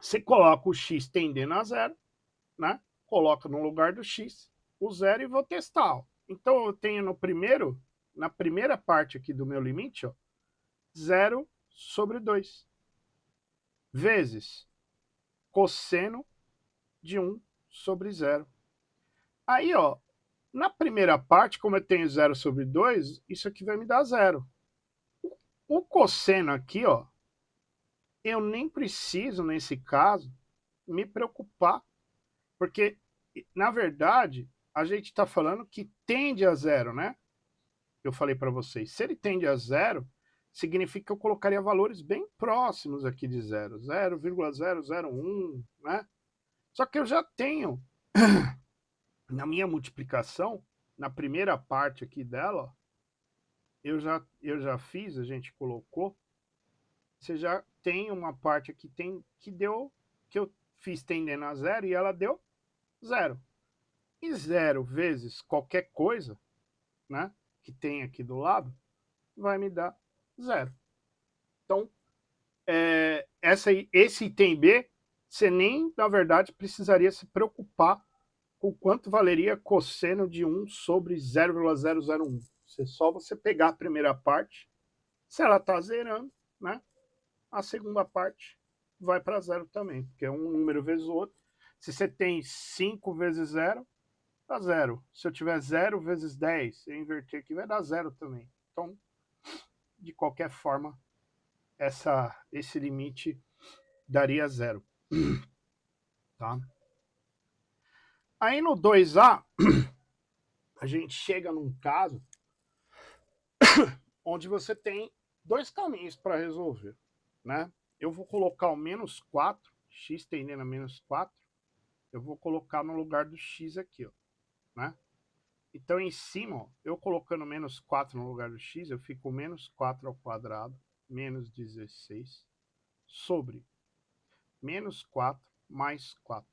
Você coloca o x tendendo a zero, né? Coloca no lugar do x o zero e vou testar. Ó. Então eu tenho na primeira parte aqui do meu limite, ó, 0 sobre 2 vezes cosseno de 1 sobre 0. Aí, ó, na primeira parte, como eu tenho 0 sobre 2, isso aqui vai me dar 0. O cosseno aqui, ó, eu nem preciso, nesse caso, me preocupar, porque, na verdade, a gente está falando que tende a zero, né? Eu falei para vocês, se ele tende a zero, significa que eu colocaria valores bem próximos aqui de zero, 0,001, né? Só que eu já tenho, na minha multiplicação, na primeira parte aqui dela, ó, eu já fiz, a gente colocou, você já tem uma parte aqui que eu fiz tendendo a zero e ela deu zero. E zero vezes qualquer coisa, né, que tem aqui do lado, vai me dar zero. Então, esse item B, você nem, na verdade, precisaria se preocupar com quanto valeria cosseno de 1 sobre 0,001. Só você pegar a primeira parte, se ela está zerando, né, a segunda parte vai para zero também, porque é um número vezes o outro. Se você tem 5 vezes 0, dá zero. Se eu tiver 0 vezes 10, eu inverter aqui, vai dar zero também. Então, de qualquer forma, esse limite daria zero. Tá? Aí no 2A, a gente chega num caso onde você tem dois caminhos para resolver. Né? Eu vou colocar o menos 4, x tendendo a menos 4, eu vou colocar no lugar do x aqui. Ó, né? Então, em cima, ó, eu colocando menos 4 no lugar do x, eu fico menos 4 ao quadrado, menos 16, sobre menos 4 mais 4.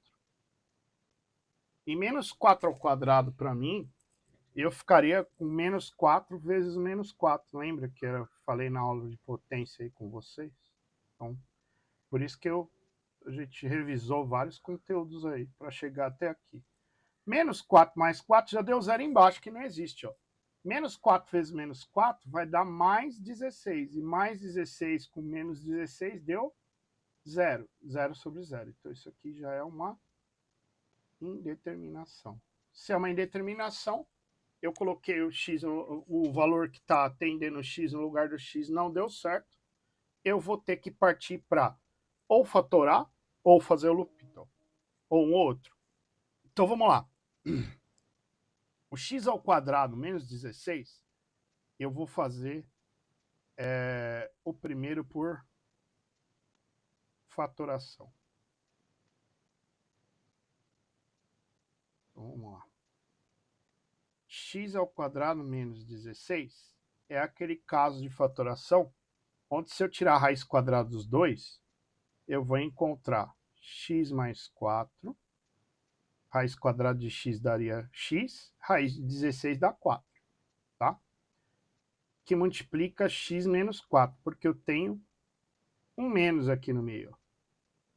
E menos 4 ao quadrado, para mim, eu ficaria com menos 4 vezes menos 4. Lembra que eu falei na aula de potência aí com vocês? Então, por isso que a gente revisou vários conteúdos aí para chegar até aqui. Menos 4 mais 4 já deu zero embaixo, que não existe. Ó. Menos 4 vezes menos 4 vai dar mais 16. E mais 16 com menos 16 deu zero. Zero sobre zero. Então isso aqui já é uma indeterminação. Se é uma indeterminação, eu coloquei o x, o valor que está atendendo o x no lugar do x não deu certo. Eu vou ter que partir para ou fatorar ou fazer o L'Hopital. Ou um outro. Então vamos lá. O x ao quadrado menos 16, eu vou fazer o primeiro por fatoração. Então, vamos lá. X ao quadrado menos 16 é aquele caso de fatoração onde, se eu tirar a raiz quadrada dos dois, eu vou encontrar x mais 4, raiz quadrada de x daria x, raiz de 16 dá 4, tá? Que multiplica x menos 4, porque eu tenho um menos aqui no meio.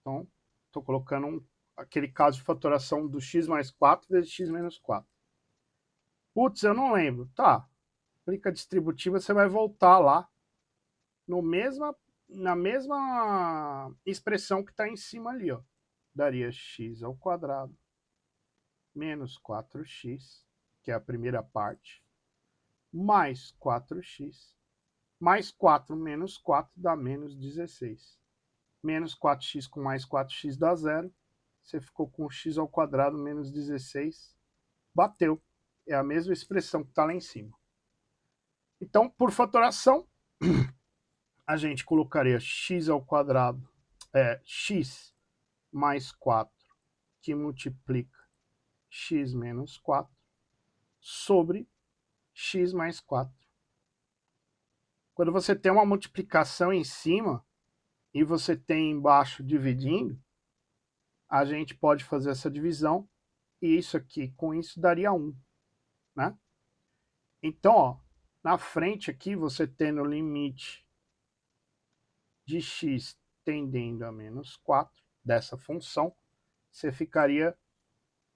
Então, estou colocando aquele caso de fatoração do x mais 4 vezes x menos 4. Putz, eu não lembro. Tá, aplica distributiva, você vai voltar lá na mesma expressão que está em cima ali. Ó. Daria x ao quadrado menos 4x, que é a primeira parte, mais 4x, mais 4 menos 4 dá menos 16. Menos 4x com mais 4x dá zero. Você ficou com x ao quadrado menos 16. Bateu. É a mesma expressão que está lá em cima. Então, por fatoração, a gente colocaria x ao quadrado, x mais 4, que multiplica x menos 4, sobre x mais 4. Quando você tem uma multiplicação em cima e você tem embaixo dividindo, a gente pode fazer essa divisão e isso aqui com isso daria 1. Né? Então, ó, na frente aqui você tem o limite de x tendendo a menos 4, dessa função, você ficaria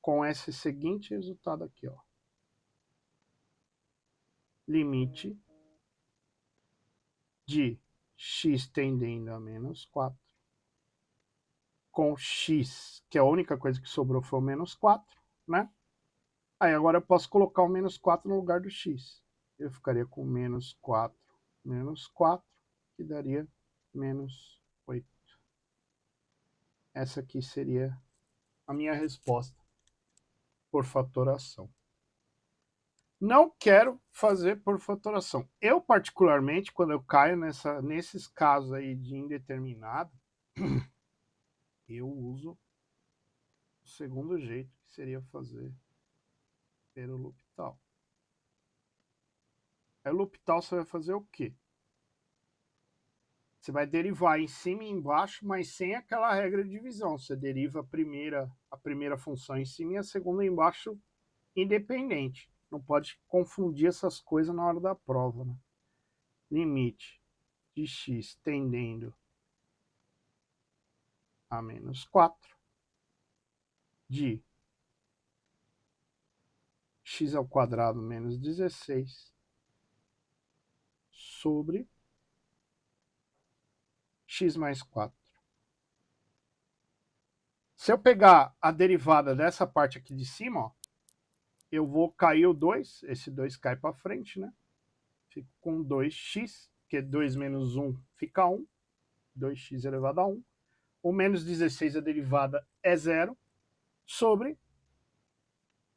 com esse seguinte resultado aqui, ó. Limite de x tendendo a menos 4, com x, que a única coisa que sobrou foi o menos 4, né? Aí agora eu posso colocar o menos 4 no lugar do x. Eu ficaria com menos 4, que daria menos 8. Essa aqui seria a minha resposta por fatoração. Não quero fazer por fatoração. Eu, particularmente, quando eu caio nesses casos aí de indeterminado, eu uso o segundo jeito, que seria fazer pelo L'Hopital. Aí o L'Hopital você vai fazer o quê? Você vai derivar em cima e embaixo, mas sem aquela regra de divisão. Você deriva a primeira função em cima e a segunda embaixo independente. Não pode confundir essas coisas na hora da prova, né? Limite de x tendendo a menos 4 de x ao quadrado menos 16 sobre x mais 4. Se eu pegar a derivada dessa parte aqui de cima, ó, eu vou cair o 2, esse 2 cai para frente, né? Fico com 2x, que 2 menos 1 fica 1, 2x elevado a 1. O menos 16, a derivada é 0, sobre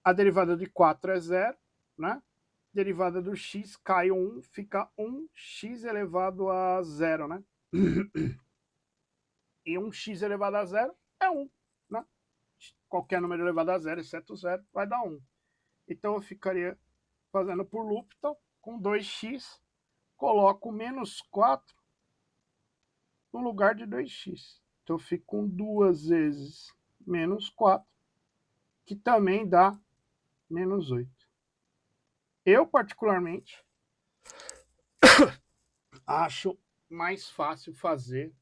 a derivada de 4 é 0, né? Derivada do x cai 1, fica 1x elevado a 0, né? E 1x elevado a 0 é 1, né? Qualquer número elevado a 0, exceto 0, vai dar 1. Então eu ficaria fazendo por L'Hopital, com 2x, coloco menos 4 no lugar de 2x. Então eu fico com 2 vezes menos 4, que também dá menos 8. Eu, particularmente, acho mais fácil fazer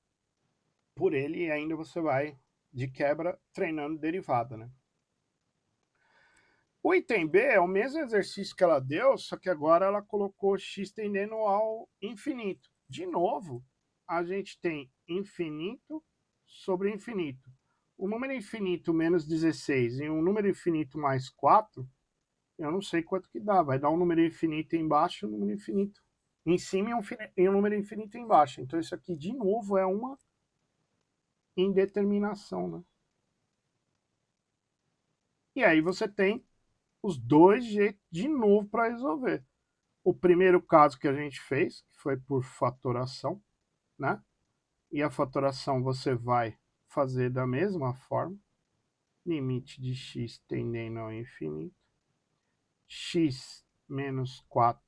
por ele e ainda você vai, de quebra, treinando derivada, né? O item B é o mesmo exercício que ela deu, só que agora ela colocou x tendendo ao infinito. De novo, a gente tem infinito sobre infinito. O número infinito menos 16 e um número infinito mais 4, eu não sei quanto que dá. Vai dar um número infinito embaixo e um número infinito em cima e um número infinito embaixo. Então isso aqui, de novo, é uma indeterminação, né? E aí você tem os dois jeitos de novo para resolver. O primeiro caso que a gente fez, que foi por fatoração, né? E a fatoração você vai fazer da mesma forma. Limite de x tendendo ao infinito. X menos 4,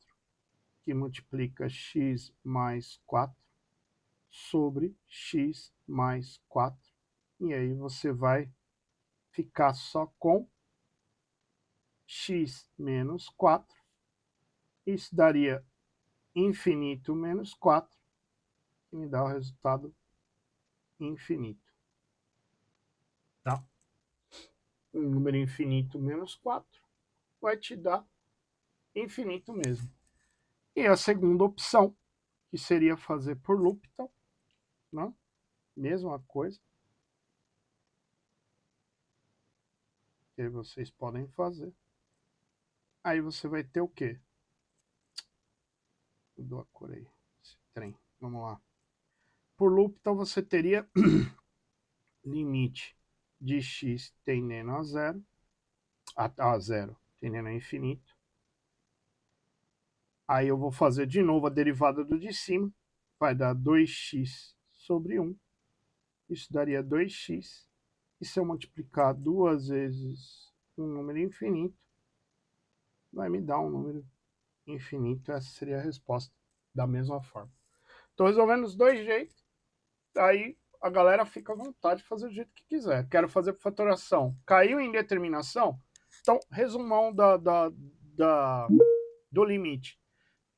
que multiplica x mais 4, sobre x mais 4. E aí você vai ficar só com x menos 4. Isso daria infinito menos 4, que me dá o resultado infinito. Tá? Um número infinito menos 4 vai te dar infinito mesmo. E a segunda opção, que seria fazer por L'Hopital, né? Mesma coisa. Que vocês podem fazer. Aí você vai ter o quê? Mudou a cor aí, esse trem. Vamos lá. Por L'Hopital você teria limite de x tendendo a 0, a 0 tendendo a infinito. Aí eu vou fazer de novo a derivada do de cima. Vai dar 2x sobre 1. Isso daria 2x. E se eu multiplicar duas vezes um número infinito, vai me dar um número infinito. Essa seria a resposta da mesma forma. Estou resolvendo os dois jeitos. Aí a galera fica à vontade de fazer do jeito que quiser. Quero fazer por fatoração. Caiu em determinação? Então, resumão do limite.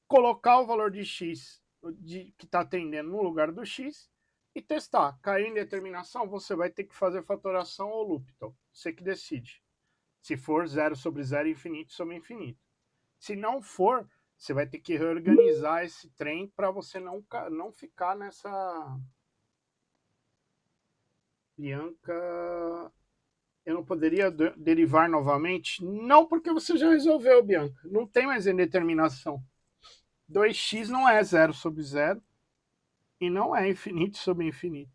Colocar o valor de x que está atendendo no lugar do x e testar. Caiu em determinação, você vai ter que fazer fatoração ou loop. Então, você que decide. Se for 0 sobre 0, infinito sobre infinito. Se não for, você vai ter que reorganizar esse trem para você não ficar nessa... Bianca, eu não poderia derivar novamente? Não, porque você já resolveu, Bianca. Não tem mais indeterminação. 2x não é 0 sobre 0 e não é infinito sobre infinito.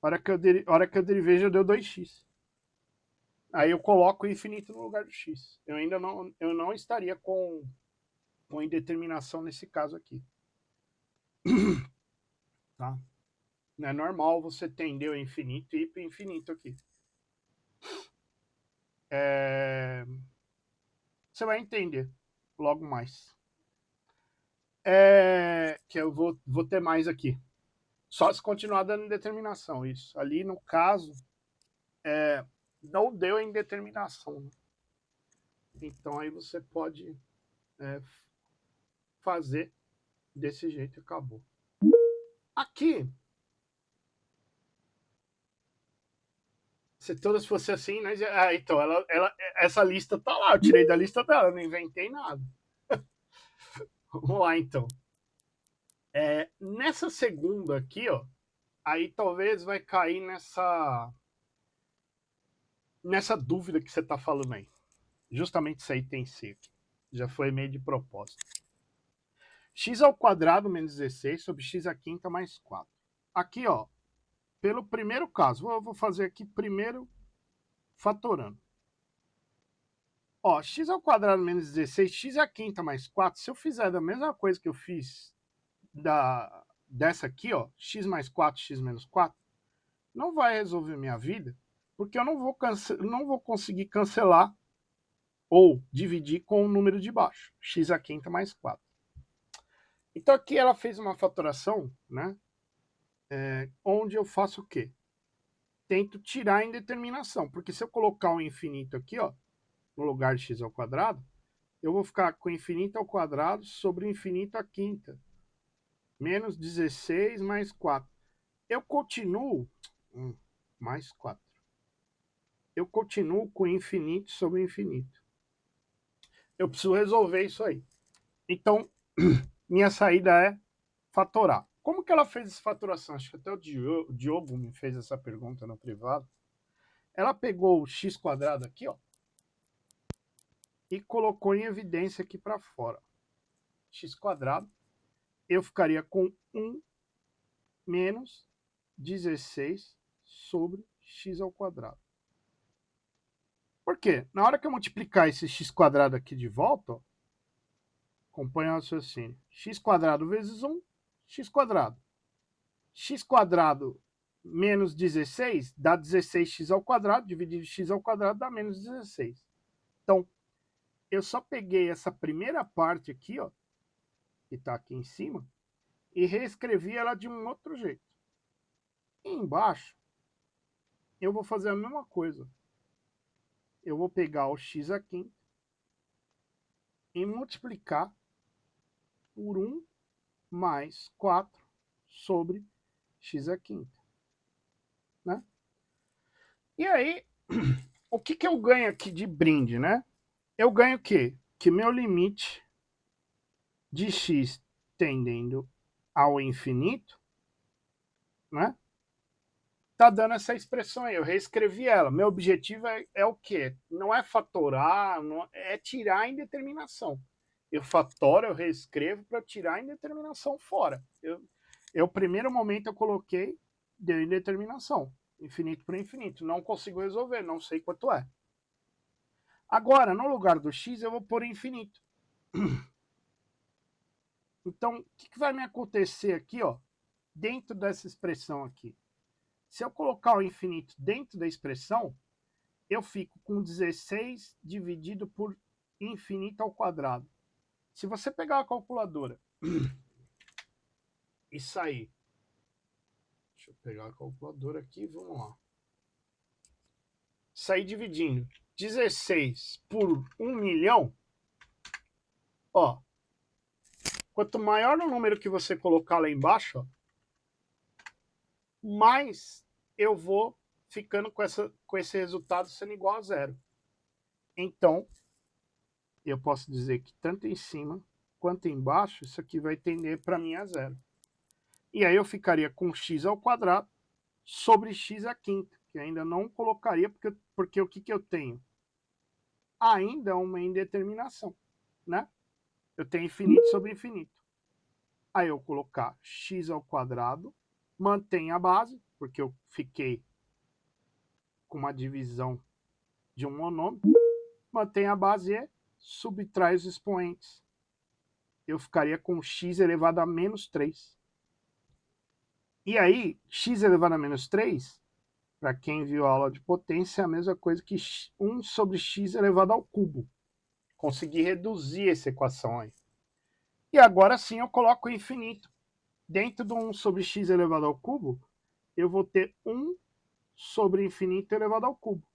A hora que eu derivei já deu 2x. Aí eu coloco o infinito no lugar do x. Eu não estaria com indeterminação nesse caso aqui. Tá? Não é normal você tender o infinito e ir para o infinito aqui. Você vai entender logo mais. Que eu vou ter mais aqui. Só se continuar dando indeterminação, isso. Ali, no caso, não deu a indeterminação. Né? Então, aí você pode fazer desse jeito e acabou. Aqui, se todas fossem assim, né? Então, essa lista tá lá. Eu tirei da lista dela, não inventei nada. Vamos lá, então. Nessa segunda aqui, ó, aí talvez vai cair nessa dúvida que você tá falando aí. Justamente isso aí tem C aqui. Já foi meio de propósito. X ao quadrado menos 16 sobre x à quinta mais 4. Aqui, ó, pelo primeiro caso, eu vou fazer aqui primeiro fatorando. Ó, x ao quadrado menos 16, x à quinta mais 4, se eu fizer da mesma coisa que eu fiz dessa aqui, ó, x mais 4, x menos 4, não vai resolver minha vida, porque eu não vou conseguir cancelar ou dividir com o número de baixo, x à quinta mais 4. Então aqui ela fez uma fatoração, né, onde eu faço o quê? Tento tirar a indeterminação, porque se eu colocar um infinito aqui, ó, no lugar de x ao quadrado, eu vou ficar com infinito ao quadrado sobre infinito à quinta, menos 16 mais 4. Eu continuo, mais 4. Eu continuo com infinito sobre infinito. Eu preciso resolver isso aí. Então, minha saída é fatorar. Como que ela fez essa fatoração? Acho que até o Diogo me fez essa pergunta no privado. Ela pegou o x quadrado aqui, ó, e colocou em evidência aqui para fora. X quadrado, eu ficaria com 1 menos 16 sobre x ao quadrado. Por quê? Na hora que eu multiplicar esse x quadrado aqui de volta, ó, acompanha o raciocínio. X quadrado vezes 1, x quadrado. X quadrado menos 16 dá 16x ao quadrado, dividido x ao quadrado dá menos 16. Então, eu só peguei essa primeira parte aqui, ó, que está aqui em cima, e reescrevi ela de um outro jeito. E embaixo, eu vou fazer a mesma coisa. Eu vou pegar o x aqui e multiplicar por 1 mais 4 sobre x à quinta. Né? E aí, o que eu ganho aqui de brinde, né? Eu ganho o quê? Que meu limite de x tendendo ao infinito, né? Tá dando essa expressão aí, eu reescrevi ela. Meu objetivo é o quê? Não é fatorar, é tirar a indeterminação. Eu fatoro, eu reescrevo para tirar a indeterminação fora. Primeiro momento eu coloquei, deu indeterminação. Infinito por infinito. Não consigo resolver, não sei quanto é. Agora, no lugar do x, eu vou pôr infinito. Então, o que vai me acontecer aqui, ó, dentro dessa expressão aqui? Se eu colocar o infinito dentro da expressão, eu fico com 16 dividido por infinito ao quadrado. Se você pegar a calculadora e sair... Deixa eu pegar a calculadora aqui, vamos lá. Sair dividindo 16 por 1 milhão, ó, quanto maior o número que você colocar lá embaixo, ó, mais eu vou ficando com esse resultado sendo igual a zero. Então, eu posso dizer que tanto em cima quanto embaixo, isso aqui vai tender para mim a zero. E aí eu ficaria com x ao quadrado sobre x à quinta, que ainda não colocaria, porque o que eu tenho? Ainda uma indeterminação, né? Eu tenho infinito sobre infinito. Aí eu colocar x ao quadrado, mantém a base, porque eu fiquei com uma divisão de um monômio, mantém a base e subtrai os expoentes. Eu ficaria com x elevado a menos 3. E aí, x elevado a menos 3, para quem viu a aula de potência, é a mesma coisa que 1 sobre x elevado ao cubo. Consegui reduzir essa equação aí. E agora sim eu coloco o infinito. Dentro do 1 sobre x elevado ao cubo, eu vou ter 1 sobre infinito elevado ao cubo.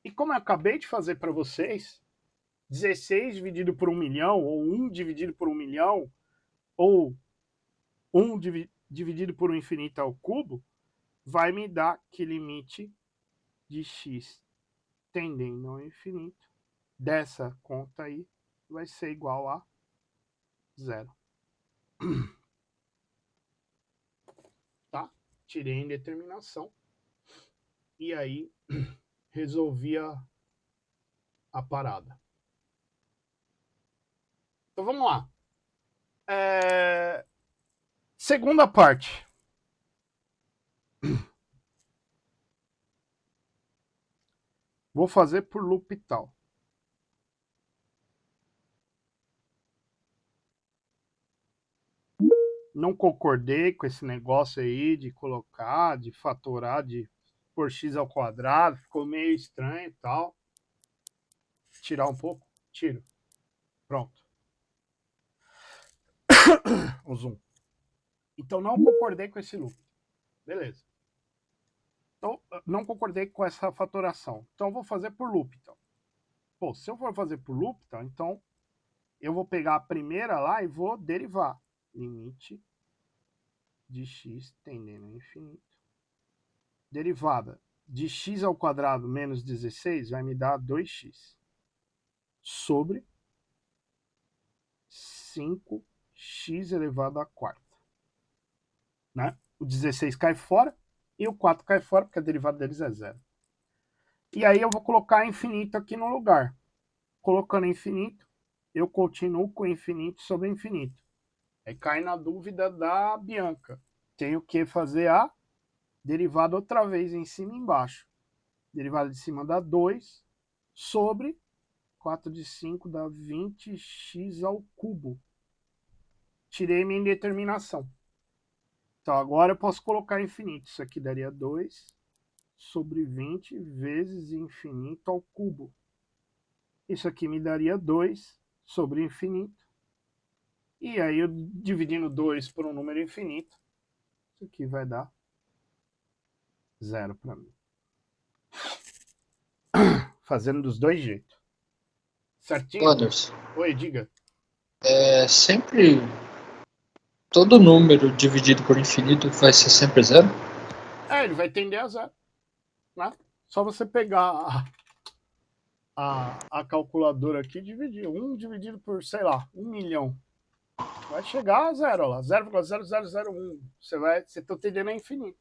E como eu acabei de fazer para vocês, 16 dividido por 1 milhão, ou 1 dividido por 1 milhão, ou 1 dividido por 1 infinito ao cubo, vai me dar que limite de x tendendo ao infinito dessa conta aí vai ser igual a zero. Tá? Tirei a indeterminação e aí resolvi a parada. Então vamos lá. Segunda parte. Vou fazer por L'Hopital. Não concordei com esse negócio aí de colocar, de fatorar, de por x ao quadrado. Ficou meio estranho e tal. Tirar um pouco? Tiro. Pronto. O zoom. Então não concordei com esse loop. Beleza. Então, não concordei com essa fatoração. Então eu vou fazer por L'Hopital. Pô, se eu for fazer por L'Hopital, então eu vou pegar a primeira lá e vou derivar. Limite de x tendendo ao infinito. Derivada de x ao quadrado menos 16 vai me dar 2x. Sobre 5x elevado à quarta. Né? O 16 cai fora e o 4 cai fora, porque a derivada deles é zero. E aí eu vou colocar infinito aqui no lugar. Colocando infinito, eu continuo com infinito sobre infinito. Aí cai na dúvida da Bianca. Tenho que fazer a derivada outra vez em cima e embaixo. Derivada de cima dá 2 sobre 4 de 5 dá 20x ao cubo. Tirei minha indeterminação. Então agora eu posso colocar infinito. Isso aqui daria 2 sobre 20 vezes infinito ao cubo. Isso aqui me daria 2 sobre infinito. E aí eu dividindo 2 por um número infinito, isso aqui vai dar 0 para mim. Fazendo dos dois jeitos. Certinho? Anderson, Oi, diga. sempre todo número dividido por infinito vai ser sempre zero? Ele vai tender a zero. Né? Só você pegar a calculadora aqui e dividir. 1 dividido por, sei lá, 1 milhão. Vai chegar a zero, ó lá. 0,0001. Você está tendendo a infinito.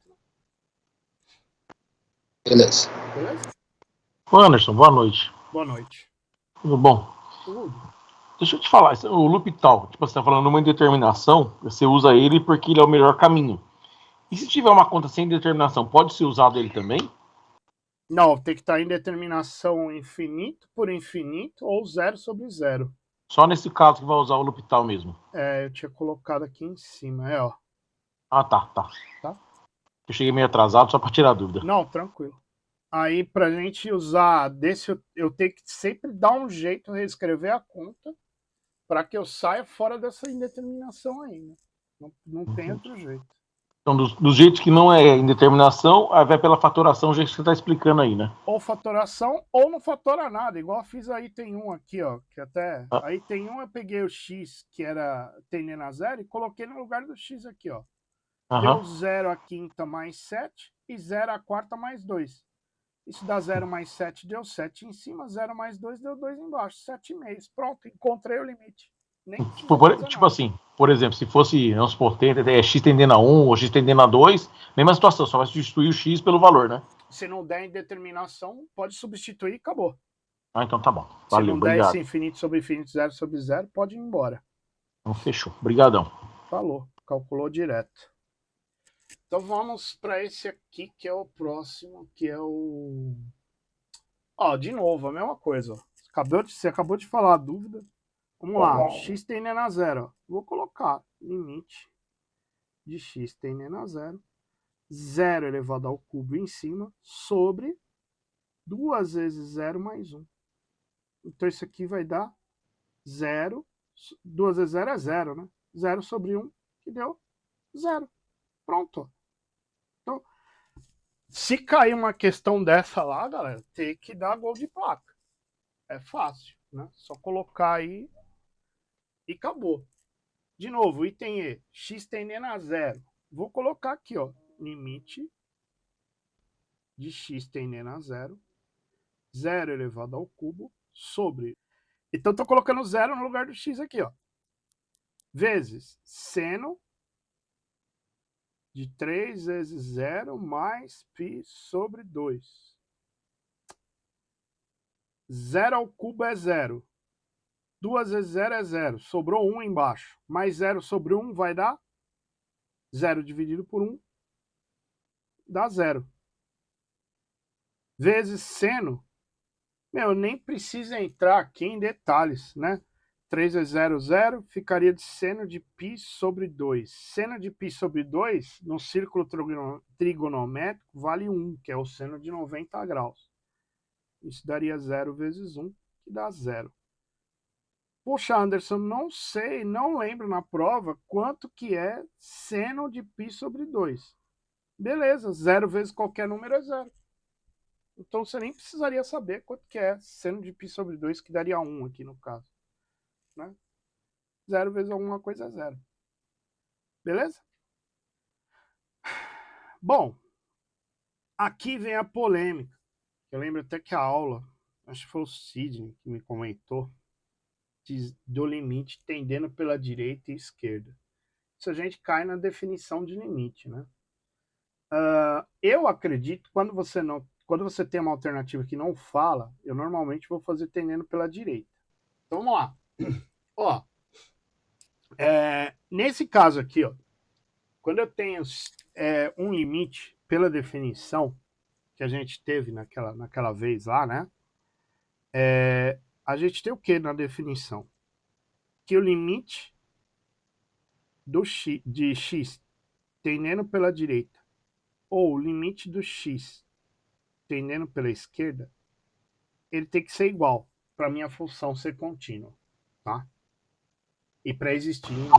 Beleza. Beleza? Ô Anderson, boa noite. Boa noite. Tudo bom? Tudo. Deixa eu te falar, o L'Hopital, tipo, você tá falando uma indeterminação, você usa ele porque ele é o melhor caminho. E se tiver uma conta sem determinação, pode ser usado ele também? Não, tem que estar em determinação infinito por infinito ou zero sobre zero. Só nesse caso que vai usar o L'Hopital mesmo. Eu tinha colocado aqui em cima, ó. Ah, tá. Tá? Eu cheguei meio atrasado, só para tirar a dúvida. Não, tranquilo. Aí, pra gente usar desse, eu tenho que sempre dar um jeito de reescrever a conta para que eu saia fora dessa indeterminação aí, né? Não tem outro jeito. Então, dos jeitos que não é indeterminação, aí vai pela fatoração, o jeito que você está explicando aí, né? Ou fatoração, ou não fatora nada. Igual eu fiz aí, tem um aqui, ó, que até... Aí tem um, eu peguei o x, que era tendendo a zero, e coloquei no lugar do x aqui, ó. Deu 0 a quinta mais 7 e 0 a quarta mais 2. Isso dá 0 mais 7, deu 7 em cima, 0 mais 2 deu 2 embaixo, 7,5. Pronto, encontrei o limite. Nem precisa fazer Tipo nada. assim, por exemplo, se fosse, vamos supor, x tendendo a 1 ou x tendendo a 2, mesma situação, só vai substituir o x pelo valor, né? Se não der indeterminação, pode substituir e acabou. Ah, então tá bom. Se Valeu, não der esse obrigado. infinito sobre infinito, 0 sobre 0, pode ir embora. Então fechou. Obrigadão. Falou, calculou direto. Então vamos para esse aqui, que é o próximo, que é o... Ó, de novo, a mesma coisa. Você acabou de falar a dúvida. Vamos lá, x tendendo a 0. Vou colocar limite de x tendendo a 0. 0 elevado ao cubo em cima, sobre 2 vezes 0 mais 1. Então isso aqui vai dar 0. 2 vezes 0 é 0, né? 0 sobre 1, que deu 0. Pronto. Então, se cair uma questão dessa lá, galera, tem que dar gol de placa. É fácil, né? Só colocar aí e acabou. De novo, item E, x tendendo a 0. Vou colocar aqui, ó, limite de x tendendo a 0, 0 elevado ao cubo, sobre... Então, estou colocando 0 no lugar do x aqui, ó. Vezes seno de 3 vezes 0 mais π sobre 2. 0 ao cubo é 0. 2 vezes 0 é 0. Sobrou 1 embaixo. Mais 0 sobre 1 vai dar 0 dividido por 1 dá 0. Vezes seno. Meu, nem precisa entrar aqui em detalhes, né? 3 vezes 0, 0, ficaria de seno de π sobre 2. Seno de π sobre 2, no círculo trigonométrico, vale 1, que é o seno de 90 graus. Isso daria 0 vezes 1, que dá 0. Poxa, Anderson, não sei, não lembro na prova quanto que é seno de π sobre 2. Beleza, 0 vezes qualquer número é 0. Então você nem precisaria saber quanto que é seno de π sobre 2, que daria 1 aqui no caso. Né? 0 vezes alguma coisa é 0. Beleza? Bom, aqui vem a polêmica. Eu lembro até que a aula, acho que foi o Sidney que me comentou, do limite tendendo pela direita e esquerda. Isso a gente cai na definição de limite, né? Eu acredito que quando você tem uma alternativa que não fala, eu normalmente vou fazer tendendo pela direita. Então vamos lá. Ó, nesse caso aqui, ó, quando eu tenho um limite pela definição que a gente teve naquela vez lá, né? A gente tem o que na definição? Que o limite de x tendendo pela direita ou o limite do x tendendo pela esquerda, ele tem que ser igual para minha função ser contínua, tá? E para existir limite.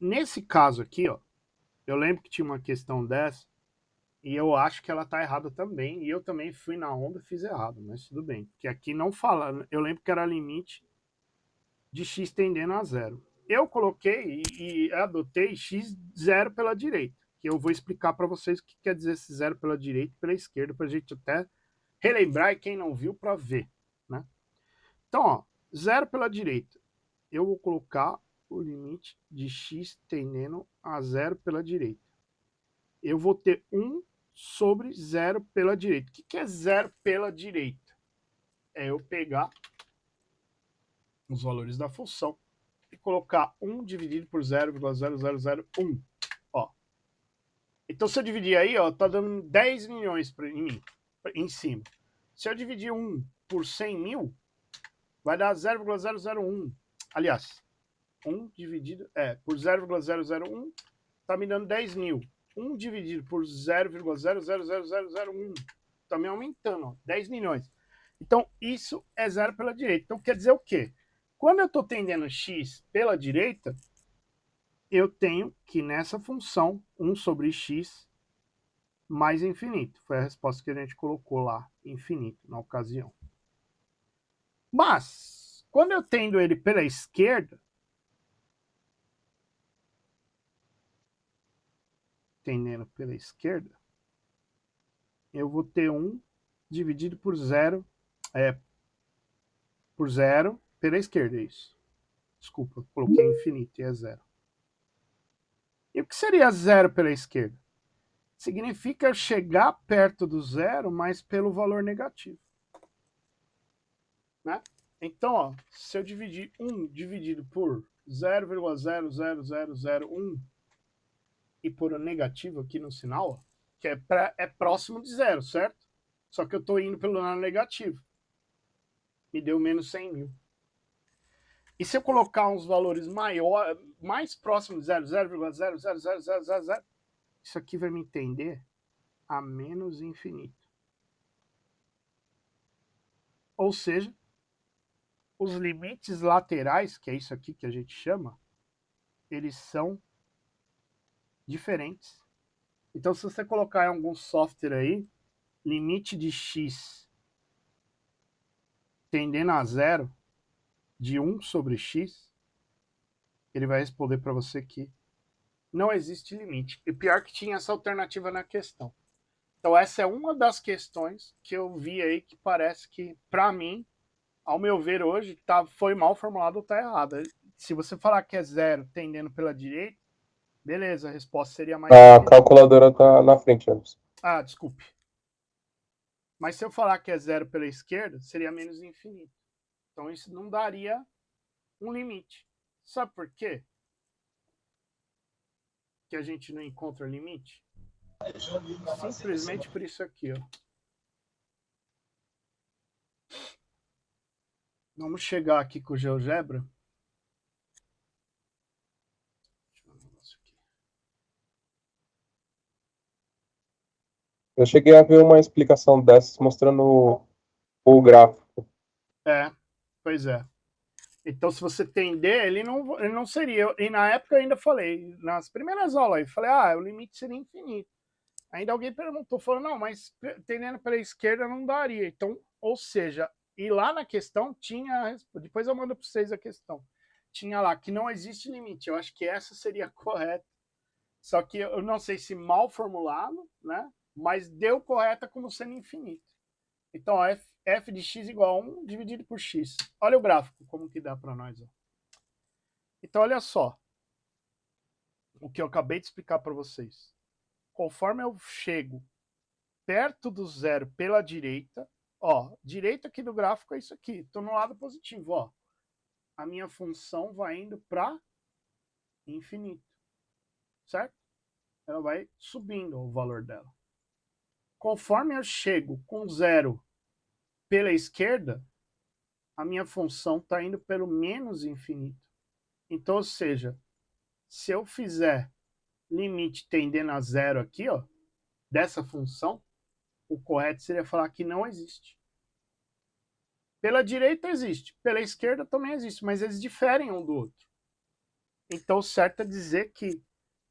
Nesse caso aqui, ó, eu lembro que tinha uma questão dessa e eu acho que ela tá errada também. E eu também fui na onda e fiz errado, mas tudo bem. Porque aqui não fala. Eu lembro que era limite de x tendendo a 0. Eu coloquei e adotei x 0 pela direita. Que eu vou explicar para vocês o que quer dizer esse 0 pela direita e pela esquerda, para a gente até relembrar e quem não viu para ver. Né? Então, ó, 0 pela direita. Eu vou colocar o limite de x tendendo a 0 pela direita. Eu vou ter 1 sobre 0 pela direita. O que é 0 pela direita? É eu pegar os valores da função e colocar 1 dividido por 0,0001. Ó. Então, se eu dividir aí, ó, tá dando 10 milhões em cima. Se eu dividir 1 por 100 mil, vai dar 0,001. Aliás, 1 dividido por 0,001 tá me dando 10 mil. 1 dividido por 0,00001 tá me aumentando, ó, 10 milhões. Então, isso é 0 pela direita. Então, quer dizer o quê? Quando eu estou tendendo x pela direita, eu tenho que nessa função 1 sobre x mais infinito. Foi a resposta que a gente colocou lá, infinito, na ocasião. Mas, quando eu tendo ele pela esquerda, tendendo pela esquerda, eu vou ter 1 dividido por 0, por 0 pela esquerda, é isso. Desculpa, coloquei infinito e é 0. E o que seria 0 pela esquerda? Significa chegar perto do zero, mas pelo valor negativo. Né? Então, ó, se eu dividir 1 dividido por 0,00001 e por um negativo aqui no sinal, ó, que é próximo de zero, certo? Só que eu estou indo pelo lado negativo. Me deu menos 100 mil. E se eu colocar uns valores mais próximos de 0,0000000, isso aqui vai me entender a menos infinito. Ou seja, os limites laterais, que é isso aqui que a gente chama, eles são diferentes. Então, se você colocar em algum software aí, limite de x tendendo a zero, de 1 sobre x, ele vai responder para você que não existe limite. E pior que tinha essa alternativa na questão. Então, essa é uma das questões que eu vi aí que parece que, para mim, ao meu ver hoje, foi mal formulado ou está errado. Se você falar que é 0 tendendo pela direita, beleza, a resposta seria mais... A calculadora tá na frente, Anderson. Ah, desculpe. Mas se eu falar que é 0 pela esquerda, seria menos infinito. Então isso não daria um limite. Sabe por quê? Que a gente não encontra limite? Simplesmente por isso aqui, ó. Vamos chegar aqui com o GeoGebra. Eu cheguei a ver uma explicação dessas mostrando o gráfico. Pois é. Então, se você tender, ele não seria. E na época eu ainda falei, nas primeiras aulas, eu falei, o limite seria infinito. Ainda alguém perguntou, falou, não, mas tendendo pela esquerda não daria. Então, ou seja, e lá na questão tinha, depois eu mando para vocês a questão, tinha lá que não existe limite. Eu acho que essa seria correta. Só que eu não sei se mal formulado, né? Mas deu correta como sendo infinito. Então, ó, f de x igual a 1 dividido por x. Olha o gráfico, como que dá para nós. Ó. Então, olha só. O que eu acabei de explicar para vocês. Conforme eu chego perto do zero pela direita, ó, direita aqui do gráfico é isso aqui. Estou no lado positivo, ó. A minha função vai indo para infinito. Certo? Ela vai subindo o valor dela. Conforme eu chego com zero pela esquerda, a minha função está indo pelo menos infinito. Então, ou seja, se eu fizer limite tendendo a zero aqui, ó, dessa função, o correto seria falar que não existe. Pela direita existe, pela esquerda também existe, mas eles diferem um do outro. Então, o certo é dizer que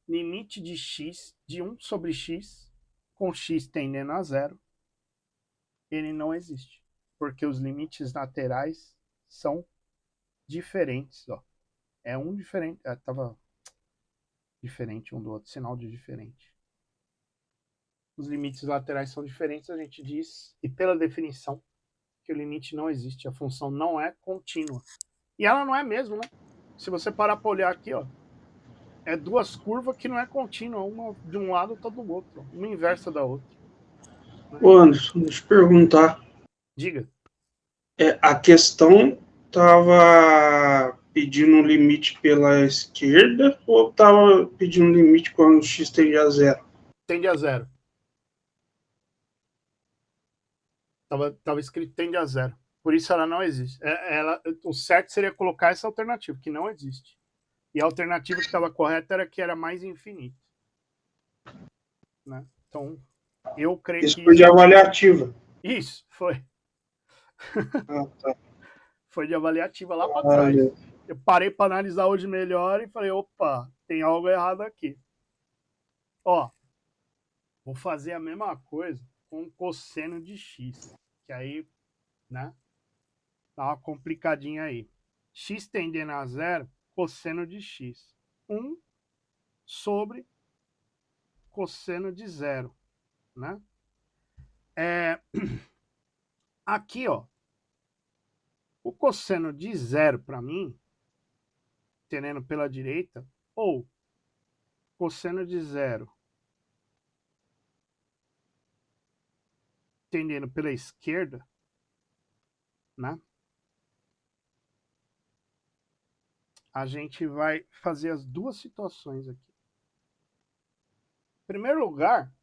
limite de x, de 1 sobre x, com x tendendo a zero, ele não existe. Porque os limites laterais são diferentes, ó. É um diferente, tava diferente um do outro, sinal de diferente. Os limites laterais são diferentes, a gente diz, e pela definição, que o limite não existe, a função não é contínua. E ela não é mesmo, né? Se você parar para olhar aqui, ó, é duas curvas que não é contínua, uma de um lado outra do outro, uma inversa da outra. Ô Anderson, deixa eu perguntar. Diga. A questão estava pedindo um limite pela esquerda ou estava pedindo um limite quando o x tende a zero? Tende a zero. Tava escrito tende a zero. Por isso ela não existe. O certo seria colocar essa alternativa, que não existe. E a alternativa que estava correta era que era mais infinito. Né? Então, eu creio Isso que... foi de avaliativa. Isso, foi. Tá. Foi de avaliativa lá para trás. Eu parei para analisar hoje melhor e falei, opa, tem algo errado aqui. Ó, vou fazer a mesma coisa com cosseno de x. Que aí, né, dá uma complicadinha aí. X tendendo a zero, cosseno de x. 1 sobre cosseno de zero, né? Aqui, ó, o cosseno de zero para mim, tendendo pela direita, ou cosseno de zero tendendo pela esquerda, né? A gente vai fazer as duas situações aqui. Em primeiro lugar,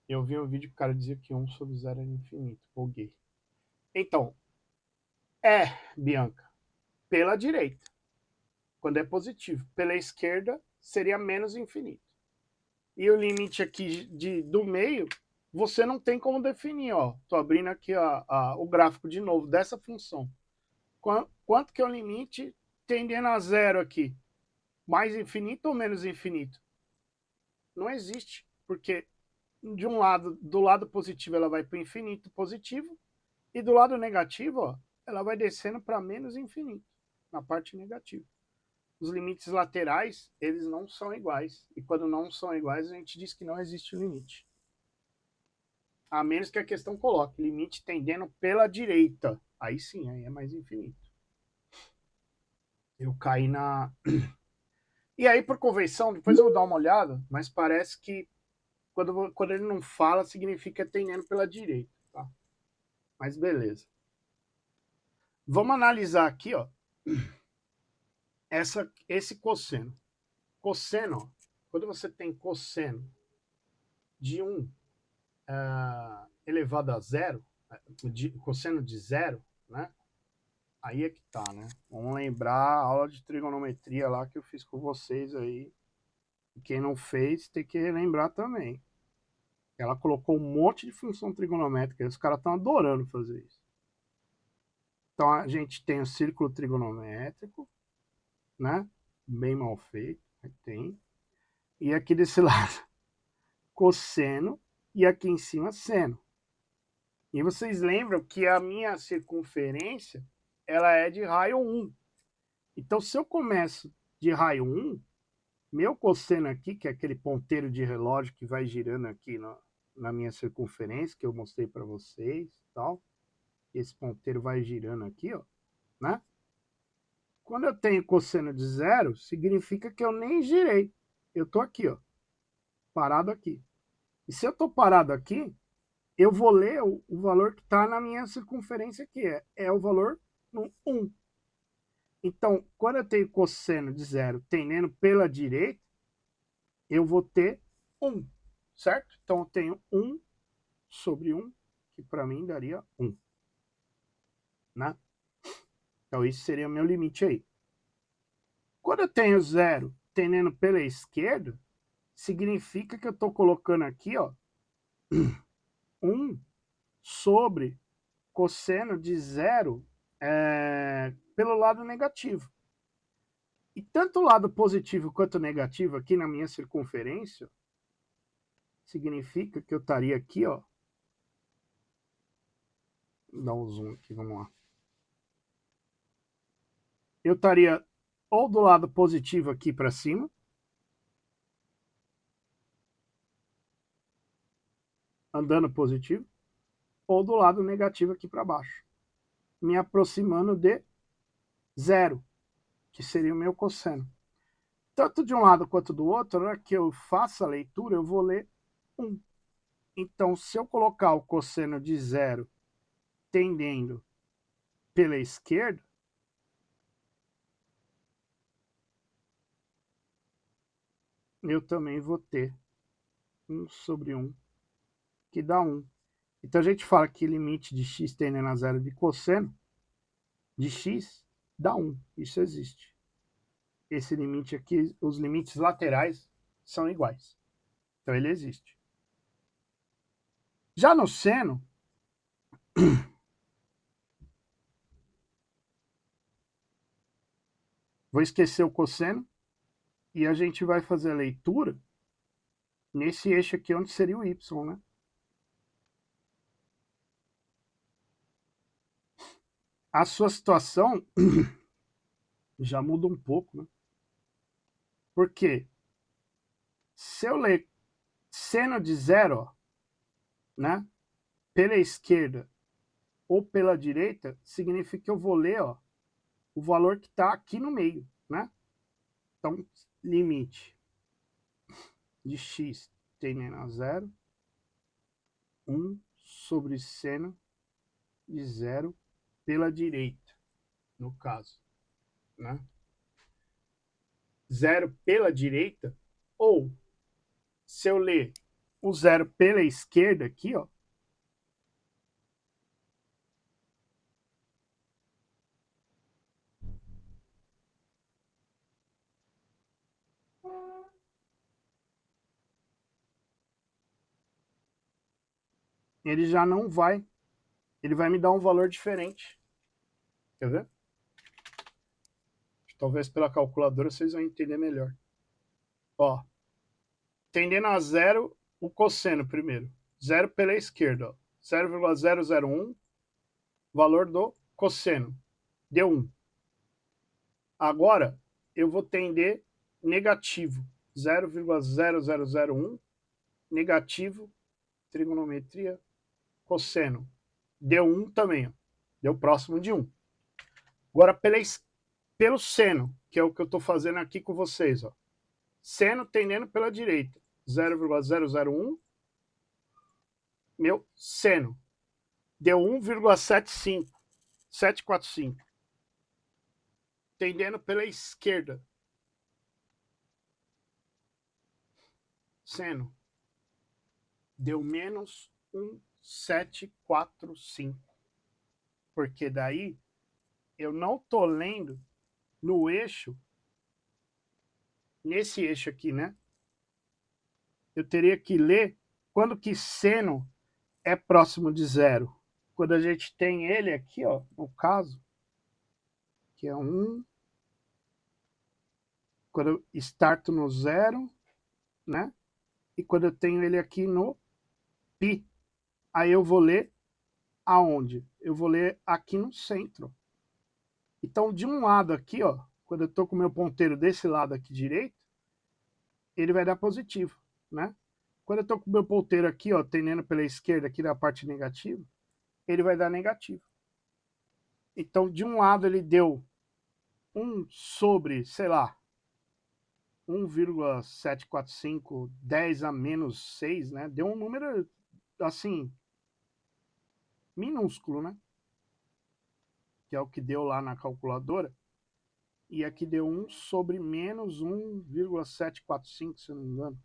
eu vi um vídeo que o cara dizia que 1 sobre 0 era infinito. Buguei. Então, Bianca, pela direita, quando é positivo. Pela esquerda, seria menos infinito. E o limite aqui do meio, você não tem como definir. Estou abrindo aqui o gráfico de novo dessa função. Quanto que é o limite tendendo a zero aqui? Mais infinito ou menos infinito? Não existe, porque do lado positivo ela vai para o infinito positivo, e do lado negativo, ela vai descendo para menos infinito, na parte negativa. Os limites laterais, eles não são iguais, e quando não são iguais, a gente diz que não existe limite. A menos que a questão coloque limite tendendo pela direita. Aí sim, aí é mais infinito. Eu caí na... E aí, por convenção, depois eu vou dar uma olhada, mas parece que quando ele não fala, significa tendendo pela direita, tá? Mas beleza. Vamos analisar aqui, ó, esse cosseno. Cosseno, ó, quando você tem cosseno de 1 elevado a zero, cosseno de zero, né? Aí é que tá, né? Vamos lembrar a aula de trigonometria lá que eu fiz com vocês aí. E quem não fez, tem que relembrar também. Ela colocou um monte de função trigonométrica, e os caras estão adorando fazer isso. Então a gente tem o círculo trigonométrico, né? Bem mal feito, tem. E aqui desse lado, cosseno, e aqui em cima, seno. E vocês lembram que a minha circunferência, ela é de raio 1. Então, se eu começo de raio 1, meu cosseno aqui, que é aquele ponteiro de relógio que vai girando aqui na minha circunferência, que eu mostrei para vocês, tal. Esse ponteiro vai girando aqui, ó, né? Quando eu tenho cosseno de zero, significa que eu nem girei. Eu tô aqui, ó, parado aqui. E se eu tô parado aqui, eu vou ler o valor que está na minha circunferência aqui. É o valor no 1. Então, quando eu tenho cosseno de zero tendendo pela direita, eu vou ter 1, certo? Então, eu tenho 1 sobre 1, que para mim daria 1. Né? Então, esse seria o meu limite aí. Quando eu tenho zero tendendo pela esquerda, significa que eu estou colocando aqui, ó, 1 sobre cosseno de zero pelo lado negativo. E tanto o lado positivo quanto o negativo aqui na minha circunferência, significa que eu estaria aqui, ó. Vou dar um zoom aqui, vamos lá. Eu estaria ou do lado positivo aqui para cima, andando positivo, ou do lado negativo aqui para baixo, me aproximando de zero, que seria o meu cosseno. Tanto de um lado quanto do outro, na hora que eu faço a leitura, eu vou ler 1. Então, se eu colocar o cosseno de zero tendendo pela esquerda, eu também vou ter 1 sobre 1, que dá 1. Então, a gente fala que limite de x tendendo a zero de cosseno de x dá 1. Isso existe. Esse limite aqui, os limites laterais são iguais. Então, ele existe. Já no seno, vou esquecer o cosseno e a gente vai fazer a leitura nesse eixo aqui onde seria o y, né? A sua situação já muda um pouco, né? Por quê? Se eu ler seno de zero, ó, né, pela esquerda ou pela direita, significa que eu vou ler, ó, o valor que está aqui no meio, né? Então, limite de x tendendo a zero, 1 sobre seno de zero pela direita, no caso, né? Zero pela direita, ou se eu ler o zero pela esquerda aqui, ó, ele já não vai, ele vai me dar um valor diferente. Quer ver? Talvez pela calculadora vocês vão entender melhor. Ó, tendendo a zero, o cosseno primeiro. Zero pela esquerda, ó. 0,001, valor do cosseno. Deu 1. Agora, eu vou tender negativo. 0,0001, negativo, trigonometria, cosseno. Deu 1 também, ó. Deu próximo de 1. Agora, pelo seno, que é o que eu estou fazendo aqui com vocês, ó. Seno tendendo pela direita. 0,001, meu seno. Deu 1,75. 745. Tendendo pela esquerda. Seno. Deu menos 1,745. Porque daí eu não estou lendo no eixo, nesse eixo aqui, né? Eu teria que ler quando que seno é próximo de zero. Quando a gente tem ele aqui, ó, no caso, que é 1, quando eu starto no zero, né? E quando eu tenho ele aqui no π, aí eu vou ler aonde? Eu vou ler aqui no centro. Então, de um lado aqui, ó, quando eu estou com o meu ponteiro desse lado aqui direito, ele vai dar positivo, né? Quando eu estou com o meu ponteiro aqui, ó, tendendo pela esquerda aqui da parte negativa, ele vai dar negativo. Então, de um lado ele deu 1 sobre, sei lá, 1,745, 10 a menos 6, né? Deu um número, assim, minúsculo, né? Que é o que deu lá na calculadora. E aqui deu 1 sobre menos 1,745, se eu não me engano.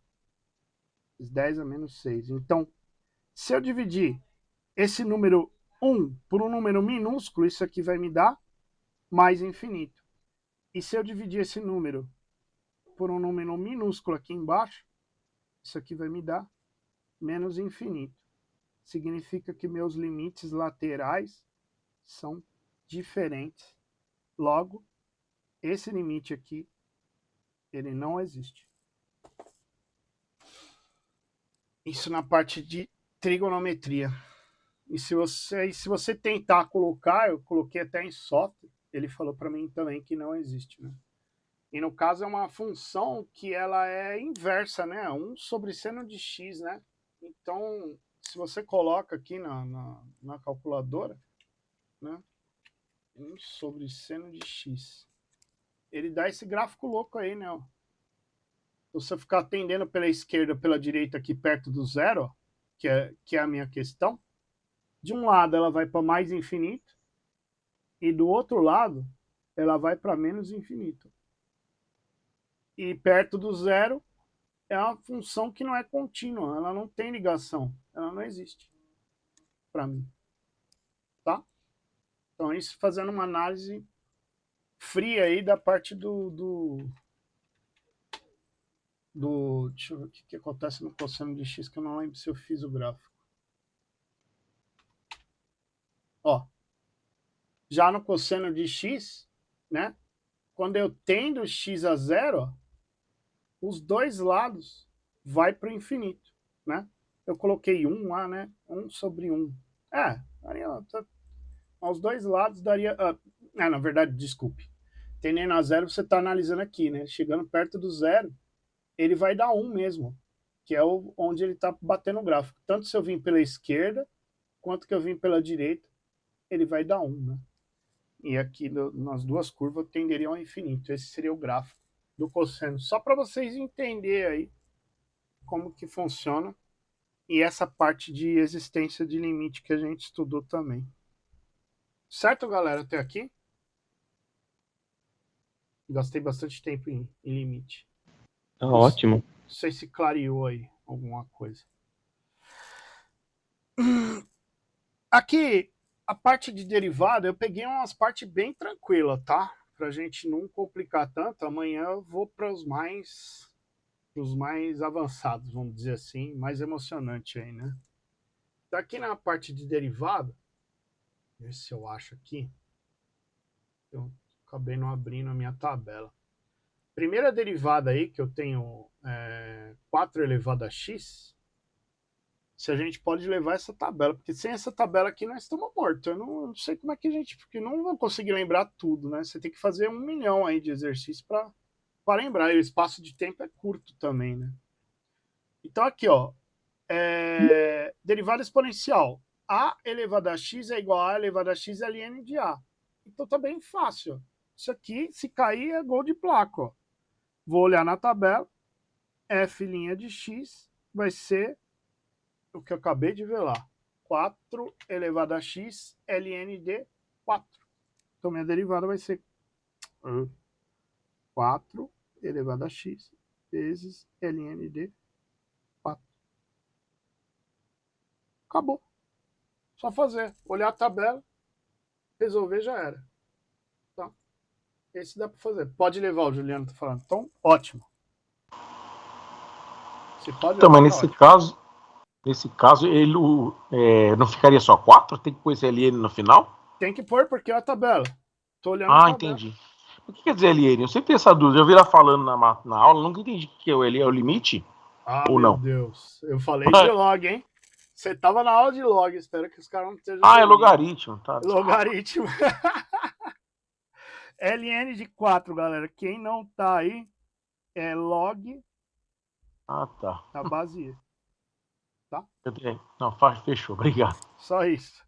10 a menos 6. Então, se eu dividir esse número 1 por um número minúsculo, isso aqui vai me dar mais infinito. E se eu dividir esse número por um número minúsculo aqui embaixo, isso aqui vai me dar menos infinito. Significa que meus limites laterais são diferentes. Logo, esse limite aqui, ele não existe. Isso na parte de trigonometria. E se você tentar colocar, eu coloquei até em software, ele falou para mim também que não existe, né? E no caso é uma função que ela é inversa, né? 1 sobre seno de x, né? Então, se você coloca aqui na calculadora, né? 1 sobre seno de x. Ele dá esse gráfico louco aí, né? Se você ficar tendendo pela esquerda, pela direita aqui perto do zero, ó, que é a minha questão, de um lado ela vai para mais infinito e do outro lado ela vai para menos infinito. E perto do zero é uma função que não é contínua, ela não tem ligação, ela não existe para mim. Tá? Então isso fazendo uma análise fria aí da parte deixa eu ver o que acontece no cosseno de x, que eu não lembro se eu fiz o gráfico. Ó, já no cosseno de x, né? Quando eu tendo x a zero, ó, os dois lados vai para o infinito, né? Eu coloquei 1 lá, né? 1 sobre 1. Aos dois lados daria... na verdade, desculpe. Tendendo a zero, você está analisando aqui, né? Chegando perto do zero, ele vai dar 1 mesmo, que é onde ele está batendo o gráfico. Tanto se eu vim pela esquerda, quanto que eu vim pela direita, ele vai dar 1, né? E aqui nas duas curvas tenderiam ao infinito. Esse seria o gráfico do cosseno. Só para vocês entenderem aí como que funciona. E essa parte de existência de limite que a gente estudou também. Certo, galera? Até aqui? Gastei bastante tempo em limite. Tá ótimo. Não sei se clareou aí alguma coisa. Aqui, a parte de derivada, eu peguei umas partes bem tranquilas, tá? Pra gente não complicar tanto. Amanhã eu vou para os mais avançados, vamos dizer assim, mais emocionante aí, né? Então, aqui na parte de derivada, ver se eu acho aqui. Eu acabei não abrindo a minha tabela. Primeira derivada aí, que eu tenho 4 elevado a x, se a gente pode levar essa tabela, porque sem essa tabela aqui nós estamos mortos. Eu não sei como é que a gente, porque não vou conseguir lembrar tudo, né? Você tem que fazer 1 milhão aí de exercício para lembrar, e o espaço de tempo é curto também, né? Então aqui, ó, derivada exponencial. A elevado a x é igual a elevado a x ln de a. Então tá bem fácil. Isso aqui, se cair, é gol de placa, ó. Vou olhar na tabela, f' de x vai ser o que eu acabei de ver lá. 4 elevado a x ln de 4. Então minha derivada vai ser 4 elevado a x vezes ln de 4. Acabou. Só fazer. Olhar a tabela, resolver, já era. Tá? Esse dá para fazer. Pode levar, o Juliano tá falando. Então, ótimo. Você pode Então, levar, mas tá nesse caso, ele não ficaria só 4? Tem que pôr esse LN no final? Tem que pôr porque é a tabela. Tô olhando a Ah, tabela. entendi. O que quer dizer LN? Eu sempre tenho essa dúvida. Eu vi ela falando na aula, nunca entendi o que é o LN. É o limite? Ah, Ou meu não? Deus. Eu falei de log, hein? Você tava na aula de log. Espero que os caras não estejam Ah, é dormindo. logaritmo. Tá. Logaritmo. ln de 4, galera. Quem não tá aí é log Ah, tá. na base E. Tá? Não, fechou. Obrigado. Só isso.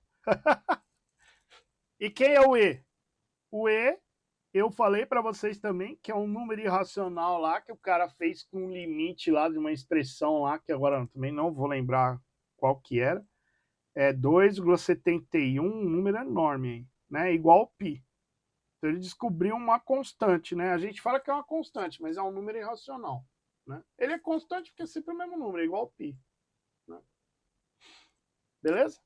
E quem é o E? O E, eu falei para vocês também que é um número irracional lá que o cara fez com um limite lá de uma expressão lá, que agora também não vou lembrar qual que era. É 2,71, um número enorme, hein? Né? Igual ao π. Então ele descobriu uma constante, né? A gente fala que é uma constante, mas é um número irracional. Né? Ele é constante porque é sempre o mesmo número, é igual ao π. Né? Beleza?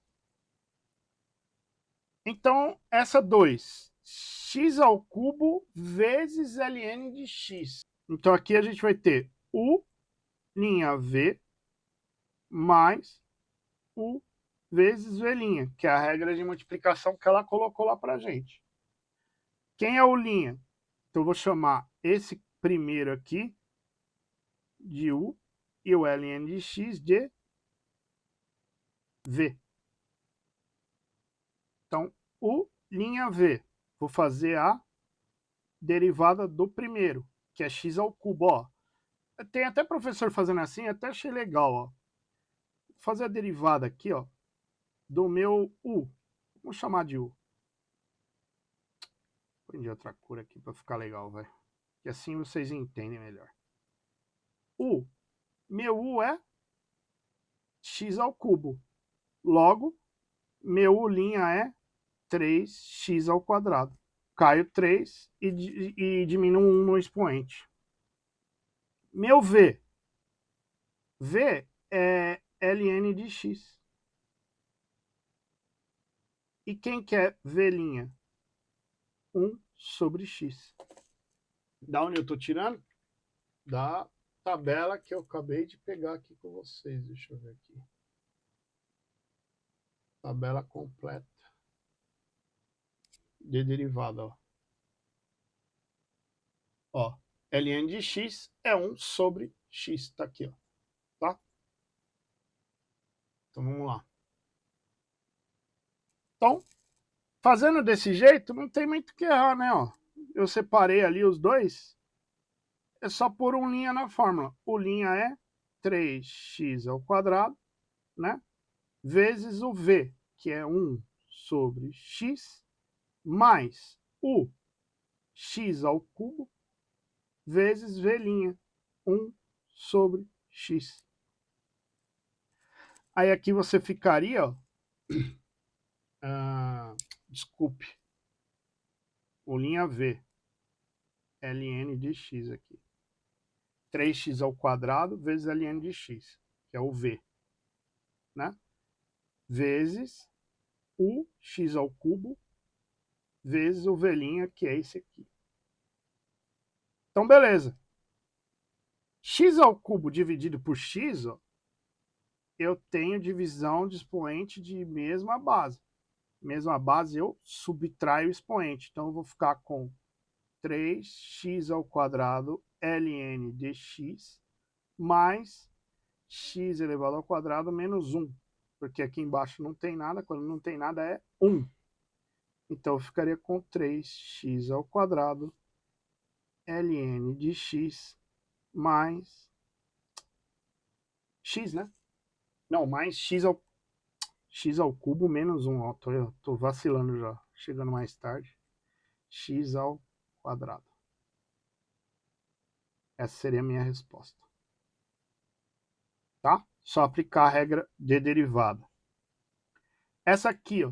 Então, essa 2, x ao cubo vezes ln de x. Então aqui a gente vai ter u' v mais u vezes v', que é a regra de multiplicação que ela colocou lá pra gente. Quem é o linha? Então eu vou chamar esse primeiro aqui de u e o ln de x de v. Então, u', vou fazer a derivada do primeiro, que é x ao cubo, ó. Tem até professor fazendo assim, até achei legal, ó. Vou fazer a derivada aqui, ó, do meu u. Vamos chamar de u. Põe de outra cor aqui para ficar legal, velho. Que assim vocês entendem melhor. Meu u é x ao cubo. Logo, meu u' é 3x ao quadrado. Caio 3 e diminuo 1 no expoente. Meu v. V é ln de x. E quem quer v'? 1 sobre x. Da onde eu estou tirando? Da tabela que eu acabei de pegar aqui com vocês. Deixa eu ver aqui. Tabela completa. De derivada, ó. Ó, ln de x é 1 sobre x. Tá aqui, ó. Tá? Então vamos lá. Então, fazendo desse jeito, não tem muito o que errar, né? Ó, eu separei ali os dois. é só pôr um linha na fórmula. O linha é 3x², né? Vezes o v, que é 1 sobre x, mais o x², vezes v', 1 sobre x. Aí aqui você ficaria, ó, desculpe, o linha v, ln de x aqui. 3x² vezes ln de x, que é o v, né? Vezes o x² vezes o v', que é esse aqui. Então, beleza. x² dividido por x, ó, eu tenho divisão de expoente de mesma base. Mesma base, eu subtraio o expoente. Então, eu vou ficar com 3x² ln de x mais x² menos 1. Porque aqui embaixo não tem nada. Quando não tem nada é 1. Então, eu ficaria com 3x² ln de x mais x, né? Não, mais x² menos 1. Ó, tô vacilando já, chegando mais tarde. X². Essa seria a minha resposta. Tá? Só aplicar a regra de derivada. Essa aqui, ó,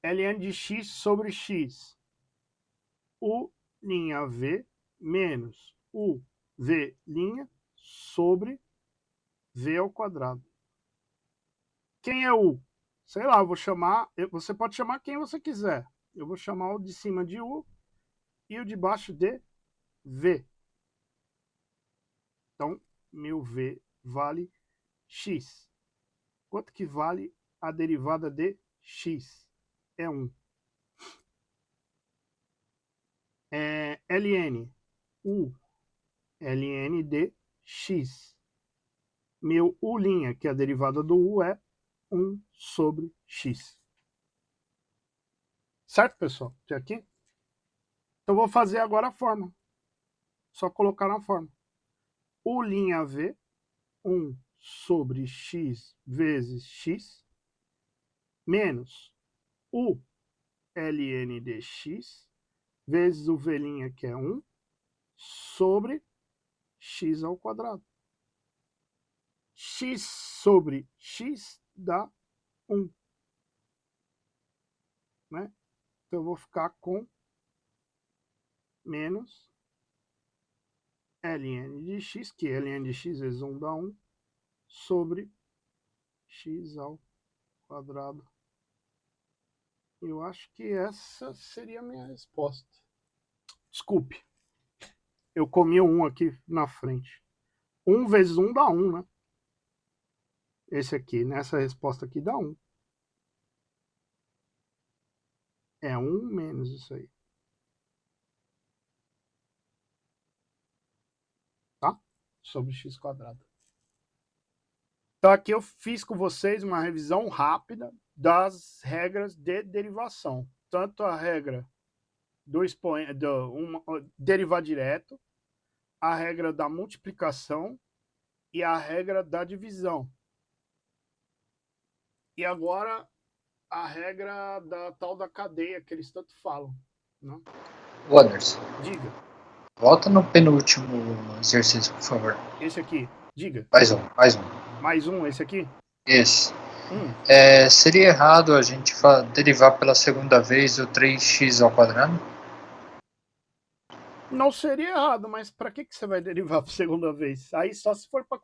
ln de x sobre x. U' v menos u v' sobre v². Quem é u? Sei lá, eu vou chamar. Você pode chamar quem você quiser. Eu vou chamar o de cima de u e o de baixo de v. Então, meu v vale x. Quanto que vale a derivada de x? É 1. Ln. U. Ln de x. Meu u', que é a derivada do u, é 1 sobre x. Certo, pessoal? Até aqui? Então, vou fazer agora a fórmula. Só colocar na fórmula. U', 1 sobre x vezes x, menos u ln de x, vezes o v', que é 1, sobre x². X sobre x dá 1. Né? Então, eu vou ficar com menos ln de x, que ln de x vezes 1 dá 1, sobre x². Eu acho que essa seria a minha resposta. Desculpe. Eu comi um aqui na frente. 1 vezes 1 dá 1, né? Esse aqui, nessa resposta aqui, dá 1. É 1 menos isso aí. Tá? Sobre x². Então aqui eu fiz com vocês uma revisão rápida das regras de derivação. Tanto a regra do derivar direto, a regra da multiplicação e a regra da divisão. E agora a regra da tal da cadeia que eles tanto falam. Né? Anderson, Diga. volta no penúltimo exercício, por favor. Esse aqui. Diga. Mais um. Mais um, esse aqui? Esse. Seria errado a gente derivar pela segunda vez o 3x²? Não seria errado, mas para que você vai derivar por segunda vez? Aí só se for para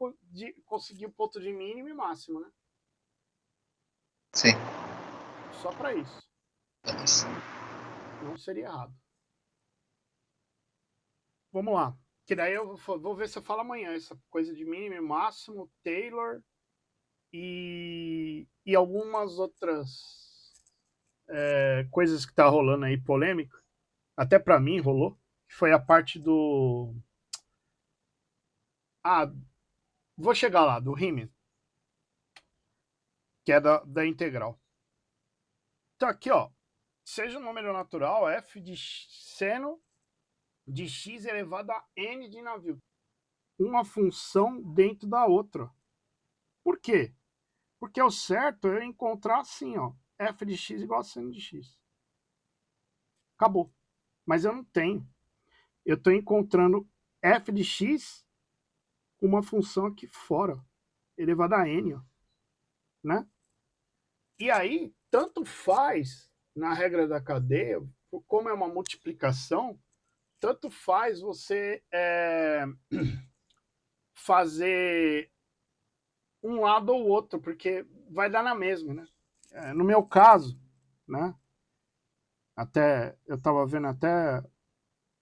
conseguir o ponto de mínimo e máximo, né? Sim. Só para isso. Beleza. Não seria errado. Vamos lá. Que daí eu vou ver se eu falo amanhã. Essa coisa de mínimo e máximo, Taylor e algumas outras coisas que tá rolando aí, polêmica. Até para mim rolou. Que foi a parte do... vou chegar lá, do Riemann. Que é da integral. Então aqui, ó. Seja um número natural, f de seno de x elevado a n de navio. uma função dentro da outra. Por quê? Porque o certo é eu encontrar assim, ó, f de x igual a seno de x. Acabou. Mas eu não tenho. Eu estou encontrando f de x com uma função aqui fora, elevada a n, ó, né? E aí, tanto faz, na regra da cadeia, como é uma multiplicação, tanto faz você fazer um lado ou outro, porque vai dar na mesma, né? No meu caso, né? Até eu estava vendo até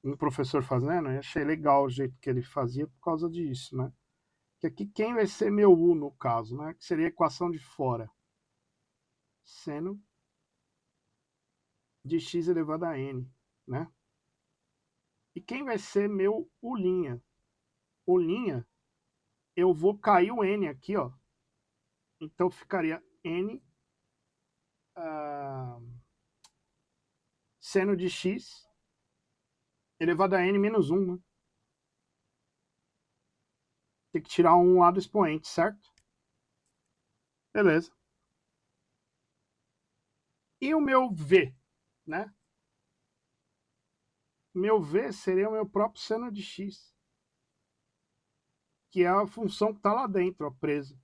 um professor fazendo, e achei legal o jeito que ele fazia por causa disso, né? Que aqui quem vai ser meu u no caso, né? Que seria a equação de fora. Seno de x elevado a n, né? E quem vai ser meu u'? U', eu vou cair o n aqui, ó. Então ficaria n seno de x elevado a n menos 1, né? Tem que tirar um lá do expoente, certo? Beleza. E o meu v, né? Meu v seria o meu próprio seno de x, que é a função que está lá dentro, ó, presa.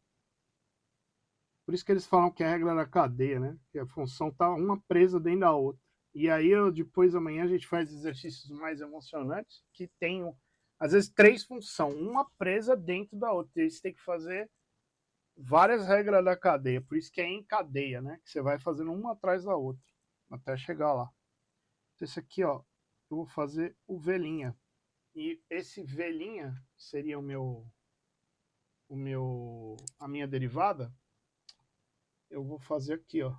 Por isso que eles falam que é a regra da cadeia, né? Que a função está uma presa dentro da outra. E aí, depois amanhã, a gente faz exercícios mais emocionantes que tem, às vezes, 3 funções, uma presa dentro da outra. E você tem que fazer várias regras da cadeia. Por isso que é em cadeia, né? Que você vai fazendo uma atrás da outra, até chegar lá. Então, esse aqui, ó, eu vou fazer o V'. E esse V' seria a minha derivada. Eu vou fazer aqui, ó.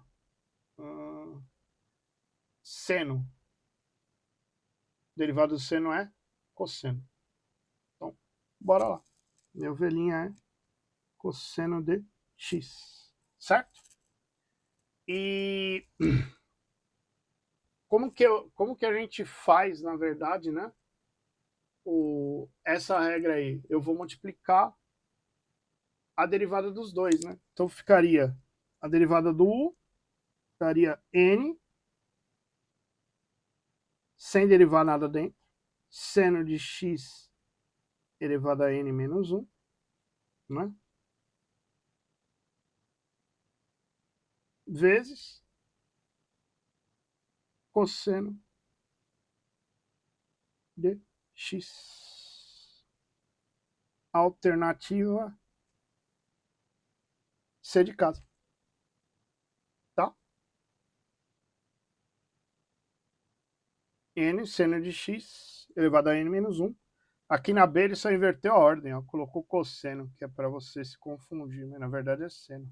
Seno. Derivada do seno é cosseno. Então, bora lá. Meu V' é cosseno de x. Certo? E como que a gente faz, na verdade, né? Essa regra aí? Eu vou multiplicar a derivada dos dois, né? Então ficaria a derivada do u, daria n, sem derivar nada dentro, seno de x elevado a n menos 1, né? Vezes cosseno de x. Alternativa C de casa. Tá? N, seno de x elevado a n menos 1. Aqui na B ele só inverteu a ordem, ó, colocou cosseno, que é para você se confundir, mas na verdade é seno.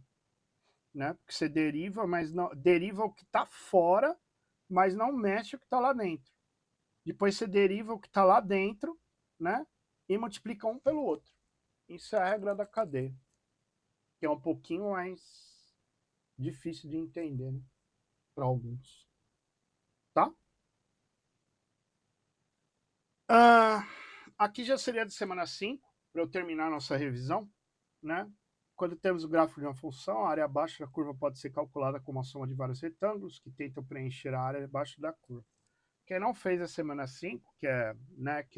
Né? Porque você deriva, mas não deriva o que está fora, mas não mexe o que está lá dentro. Depois você deriva o que está lá dentro, né? E multiplica um pelo outro. Isso é a regra da cadeia, que é um pouquinho mais difícil de entender, né? Para alguns. Tá? Aqui já seria de semana 5, para eu terminar a nossa revisão, né? Quando temos o gráfico de uma função, a área abaixo da curva pode ser calculada como a soma de vários retângulos que tentam preencher a área abaixo da curva. Quem não fez a semana 5, que é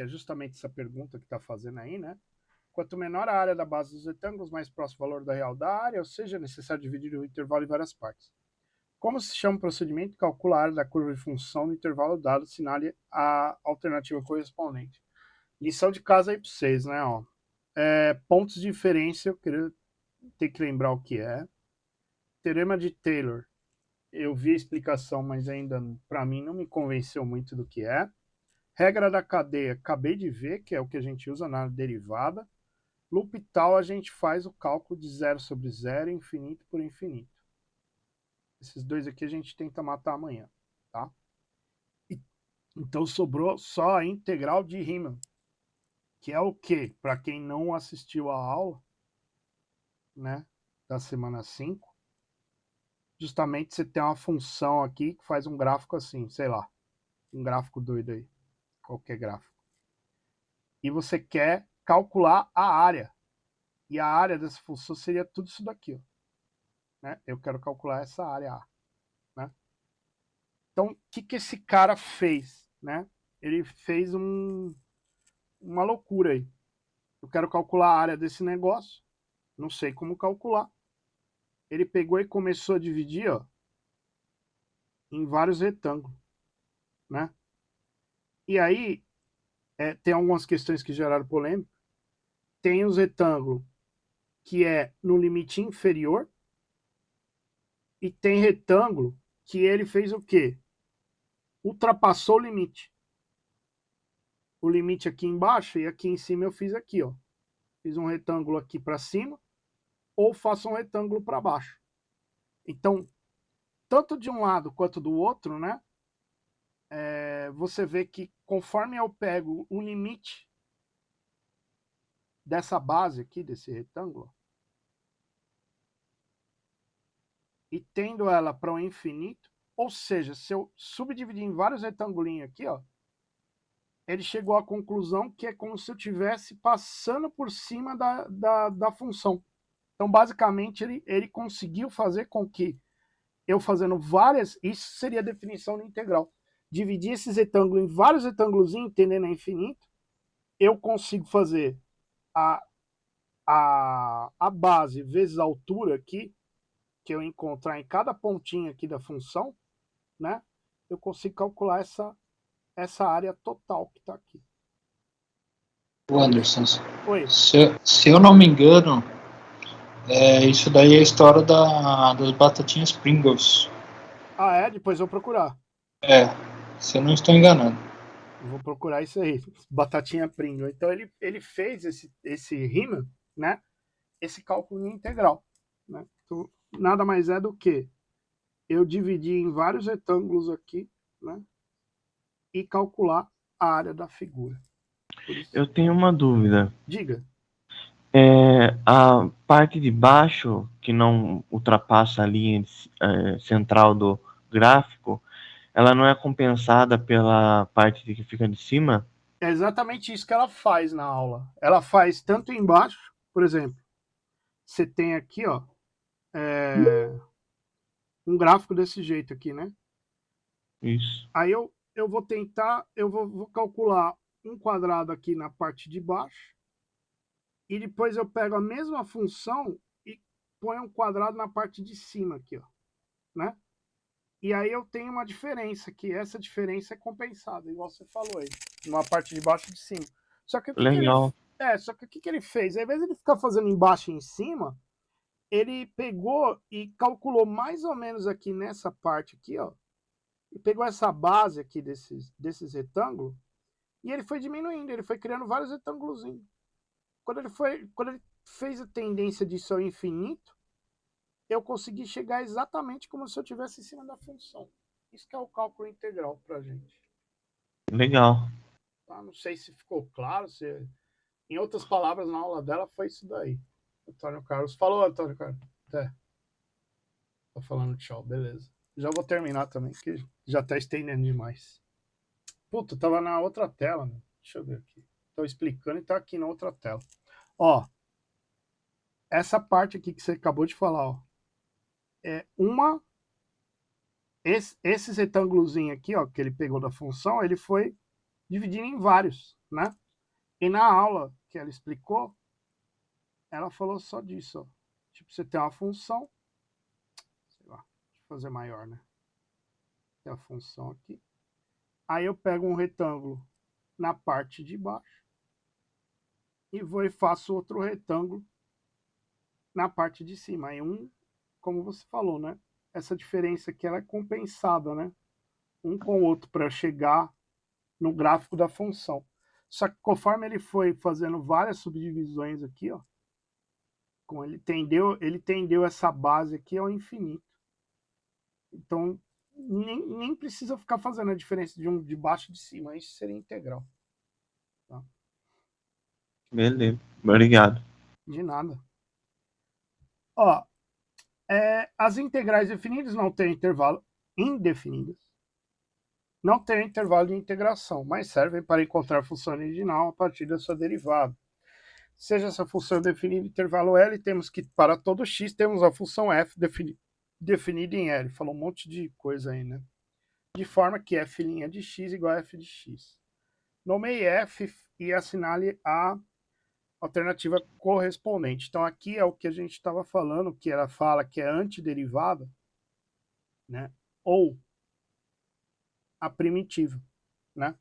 justamente essa pergunta que está fazendo aí, né? Quanto menor a área da base dos retângulos, mais próximo o valor da real da área, ou seja, é necessário dividir o intervalo em várias partes. Como se chama o procedimento? Calcula a área da curva de função no intervalo dado, assinale a alternativa correspondente. Lição de casa aí para vocês, né? Ó. Pontos de inferência, eu queria ter que lembrar o que é. Teorema de Taylor, eu vi a explicação, mas ainda para mim não me convenceu muito do que é. Regra da cadeia, acabei de ver, que é o que a gente usa na derivada. L'Hopital, a gente faz o cálculo de 0 sobre 0, infinito por infinito. Esses dois aqui a gente tenta matar amanhã, tá? Então sobrou só a integral de Riemann, que é o quê? Para quem não assistiu a aula, né, da semana 5, justamente você tem uma função aqui que faz um gráfico assim, sei lá, um gráfico doido aí, qualquer gráfico. E você quer calcular a área. E a área dessa função seria tudo isso daqui, ó, né? Eu quero calcular essa área A, né? Então, o que esse cara fez, né? Ele fez uma loucura aí. Eu quero calcular a área desse negócio, não sei como calcular. Ele pegou e começou a dividir, ó, em vários retângulos, né? E aí, tem algumas questões que geraram polêmica. Tem os retângulos que é no limite inferior, e tem retângulo que ele fez o quê? Ultrapassou o limite. O limite aqui embaixo e aqui em cima eu fiz aqui, ó. Fiz um retângulo aqui para cima ou faço um retângulo para baixo. Então, tanto de um lado quanto do outro, né? Você vê que conforme eu pego o limite dessa base aqui, desse retângulo, e tendo ela para o infinito, ou seja, se eu subdividir em vários retangulinhos aqui, ó, ele chegou à conclusão que é como se eu estivesse passando por cima da função. Então, basicamente, ele conseguiu fazer com que eu fazendo várias, isso seria a definição de integral. Dividir esses retângulos em vários retângulos, entendendo a infinito, eu consigo fazer a base vezes a altura aqui, que eu encontrar em cada pontinho aqui da função, né? Eu consigo calcular essa área total que está aqui. O Anderson, Oi. se eu não me engano, isso daí é a história das batatinhas Pringles. Ah, é? Depois eu vou procurar. Se eu não estou enganado. Vou procurar isso aí. Batatinha Pringle. Então ele fez esse Riemann, né? Esse cálculo integral, né? Então, nada mais é do que eu dividir em vários retângulos aqui, né? E calcular a área da figura. Eu tenho uma dúvida. Diga. A parte de baixo, que não ultrapassa a linha central do gráfico, ela não é compensada pela parte que fica de cima? É exatamente isso que ela faz na aula. Ela faz tanto embaixo, por exemplo, você tem aqui, ó, um gráfico desse jeito aqui, né? Isso. Aí eu vou tentar, eu vou calcular um quadrado aqui na parte de baixo, e depois eu pego a mesma função e ponho um quadrado na parte de cima aqui, ó, né? E aí eu tenho uma diferença, que essa diferença é compensada, igual você falou aí, numa parte de baixo e de cima. Só que o que Legal. que ele fez? Ao invés de ele ficar fazendo embaixo e em cima, ele pegou e calculou mais ou menos aqui nessa parte aqui, ó, e pegou essa base aqui desses retângulos, e ele foi diminuindo, ele foi criando vários retângulos. Quando ele fez a tendência disso ao infinito, eu consegui chegar exatamente como se eu estivesse em cima da função. Isso que é o cálculo integral para a gente. Legal. Tá? Não sei se ficou claro, em outras palavras, na aula dela foi isso daí. Antônio Carlos falou, Antônio Carlos. Até. Tô falando tchau, beleza. Já vou terminar também, que já tá estendendo demais. Puta, tava na outra tela, né? Deixa eu ver aqui. Tô explicando e tá aqui na outra tela. Ó, essa parte aqui que você acabou de falar, ó, esses retângulos aqui, ó, que ele pegou da função, ele foi dividindo em vários, né? E na aula que ela explicou, ela falou só disso, ó. Tipo, você tem uma função, sei lá, deixa eu fazer maior, né? Tem a função aqui. Aí eu pego um retângulo na parte de baixo e vou e faço outro retângulo na parte de cima. Aí como você falou, né? Essa diferença aqui ela é compensada, né? Um com o outro para chegar no gráfico da função. Só que conforme ele foi fazendo várias subdivisões aqui, ó, ele tendeu essa base aqui ao infinito. Então, nem precisa ficar fazendo a diferença de baixo e de cima. Isso seria integral. Tá? Beleza. Obrigado. De nada. Ó, as integrais definidas não têm intervalo, indefinidas não têm intervalo de integração, mas servem para encontrar a função original a partir da sua derivada. Seja essa função definida em intervalo L, temos que, para todo x, temos a função f definida em L. Falou um monte de coisa aí, né? De forma que f' de x igual a f de x. Nomeie f e assinale a alternativa correspondente. Então aqui é o que a gente estava falando, que ela fala que é antiderivada, né? Ou a primitiva, né?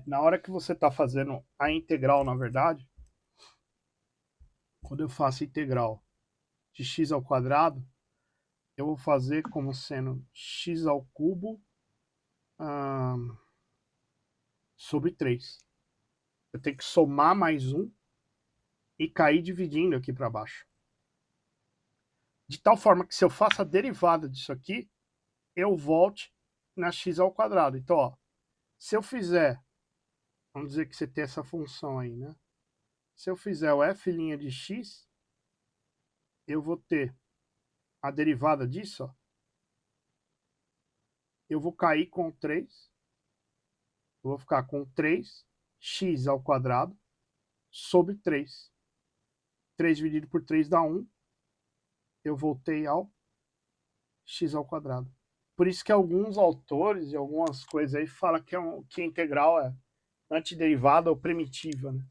Na hora que você está fazendo a integral, na verdade, quando eu faço integral de x ao quadrado, eu vou fazer como sendo x ao cubo sobre 3. Eu tenho que somar mais 1 e cair dividindo aqui para baixo. De tal forma que se eu faço a derivada disso aqui, eu volte na x ao quadrado. Então, ó, se eu fizer, vamos dizer que você tem essa função aí, né? Se eu fizer o f' de x, eu vou ter a derivada disso, ó. Eu vou cair com 3. Eu vou ficar com 3x ao quadrado sobre 3. 3 dividido por 3 dá 1. Eu voltei ao x ao quadrado. Por isso que alguns autores e algumas coisas aí falam que a integral é antiderivada ou primitiva, né?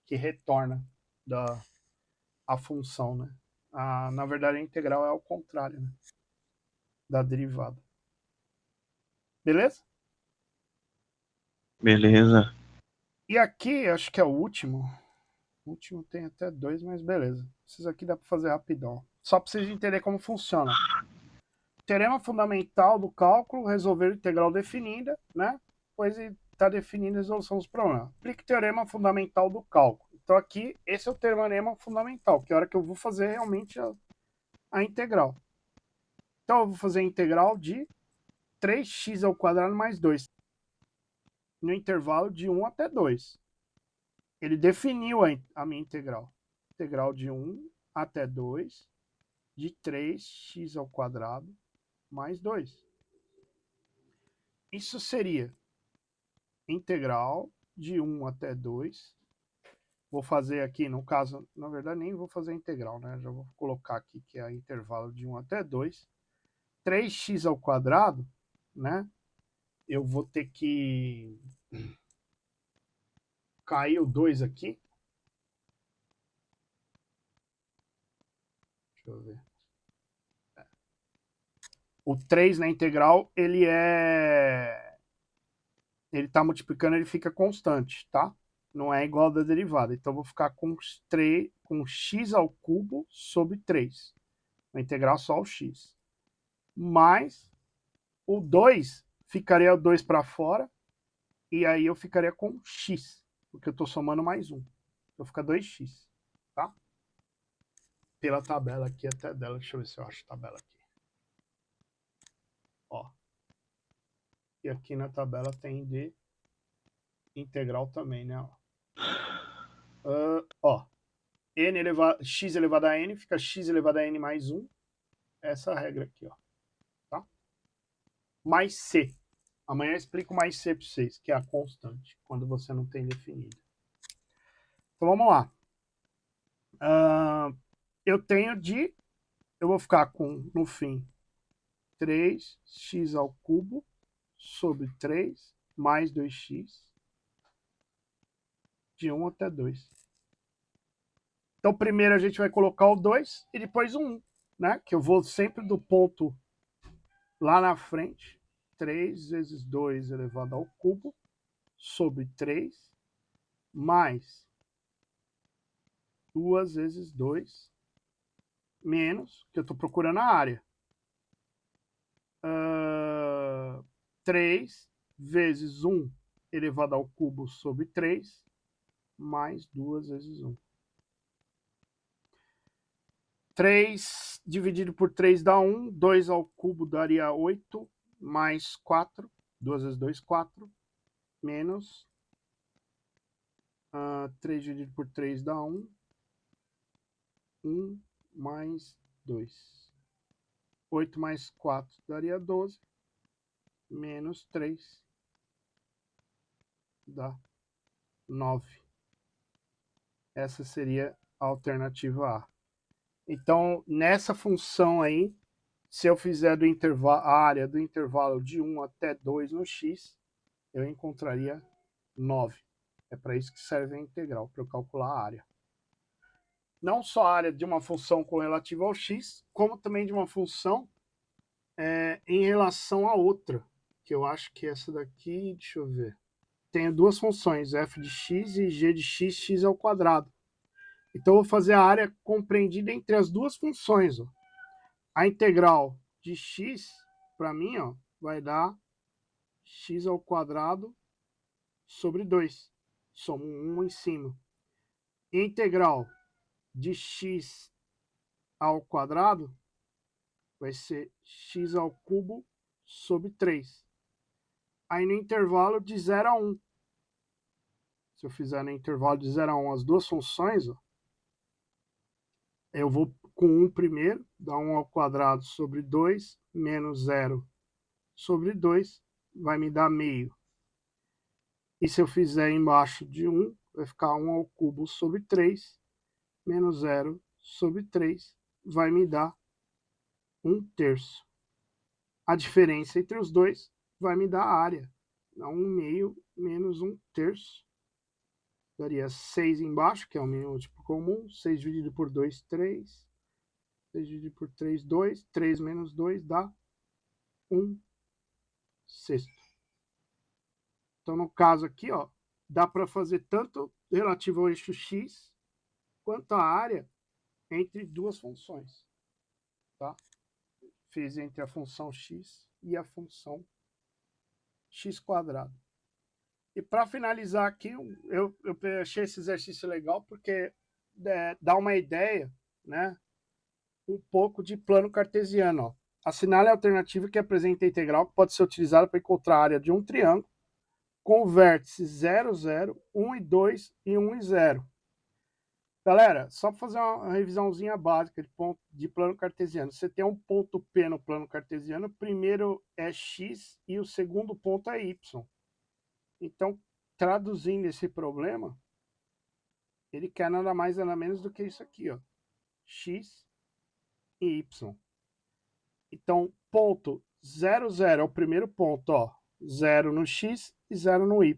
Que retorna a função, né? Na verdade, a integral é ao contrário, né? Da derivada. Beleza? Beleza. E aqui, acho que é o último. O último tem até 2, mas beleza. Esses aqui dá para fazer rapidão. Só para vocês entenderem como funciona. Teorema fundamental do cálculo, resolver integral definida, né? Pois está definida a resolução dos problemas. Aplique o teorema fundamental do cálculo. Então aqui, esse é o teorema fundamental, que é a hora que eu vou fazer realmente a integral. Então eu vou fazer a integral de 3x ao quadrado mais 2. No intervalo de 1 até 2. Ele definiu a minha integral. Integral de 1 até 2 de 3x ao quadrado mais 2. Isso seria integral de 1 até 2. Vou fazer aqui, no caso, na verdade nem vou fazer a integral, né? Já vou colocar aqui que é intervalo de 1 até 2. 3x ao quadrado, né? Eu vou ter que cair o 2 aqui. Deixa eu ver. O 3 na integral, ele está multiplicando, ele fica constante, tá? Não é igual da derivada. Então, eu vou ficar com x ao cubo sobre 3. Vai integrar só o x. Mais o 2, ficaria o 2 para fora. E aí eu ficaria com x, porque eu estou somando mais 1. Então, fica 2x, tá? Pela tabela aqui até dela. Deixa eu ver se eu acho a tabela aqui. Ó. E aqui na tabela tem de integral também, né? Ó. X elevado a n fica x elevado a n mais 1. Essa é a regra aqui, ó. Tá? Mais c. Amanhã eu explico mais c para vocês, que é a constante, quando você não tem definido. Então vamos lá. Eu vou ficar com, no fim, 3x ao cubo sobre 3 mais 2x de 1 até 2. Então primeiro a gente vai colocar o 2 e depois o 1, né? Que eu vou sempre do ponto lá na frente. 3 vezes 2 elevado ao cubo sobre 3 mais 2 vezes 2 menos, que eu estou procurando a área. 3 vezes 1 elevado ao cubo sobre 3 mais 2 vezes 1. 3 dividido por 3 dá 1, 2 ao cubo daria 8, mais 4, 2 vezes 2, 4, menos 3 dividido por 3 dá 1, 1 mais 2. 8 mais 4 daria 12, menos 3 dá 9. Essa seria a alternativa A. Então, nessa função aí, se eu fizer a área do intervalo de 1 até 2 no x, eu encontraria 9. É para isso que serve a integral, para eu calcular a área. Não só a área de uma função com relativa ao x, como também de uma função em relação a outra, que eu acho que essa daqui, deixa eu ver. Tenho duas funções, f de x e g de x, x ao quadrado. Então, eu vou fazer a área compreendida entre as duas funções. Ó. A integral de x, para mim, ó, vai dar x ao quadrado sobre 2. Somo 1 em cima. E a integral de x ao quadrado vai ser x ao cubo sobre 3. Aí no intervalo de 0 a 1. Se eu fizer no intervalo de 0 a 1 as duas funções, ó, eu vou com 1 primeiro, dá 1 ao quadrado sobre 2, menos 0 sobre 2, vai me dar meio. E se eu fizer embaixo de 1, vai ficar 1 ao cubo sobre 3, menos 0 sobre 3, vai me dar 1/3. A diferença entre os dois vai me dar a área. Dá 1 meio menos 1/3. Daria 6 embaixo, que é o múltiplo comum. 6 dividido por 2, 3. 6 dividido por 3, 2. 3 menos 2 dá 1/6. Então, no caso aqui, ó, dá para fazer tanto relativo ao eixo x, quanto a área entre duas funções. Tá? Fiz entre a função x e a função x². E para finalizar aqui, eu achei esse exercício legal porque dá uma ideia, né, um pouco de plano cartesiano. Ó. Assinale a alternativa que apresenta a integral que pode ser utilizada para encontrar a área de um triângulo com vértices 0, 0, 1 e 2 e 1 e 0. Galera, só para fazer uma revisãozinha básica de plano cartesiano. Você tem um ponto P no plano cartesiano, o primeiro é x e o segundo ponto é y. Então, traduzindo esse problema, ele quer nada mais nada menos do que isso aqui, ó, x e y. Então, ponto 0, 0 é o primeiro ponto, ó, 0 no x e 0 no y.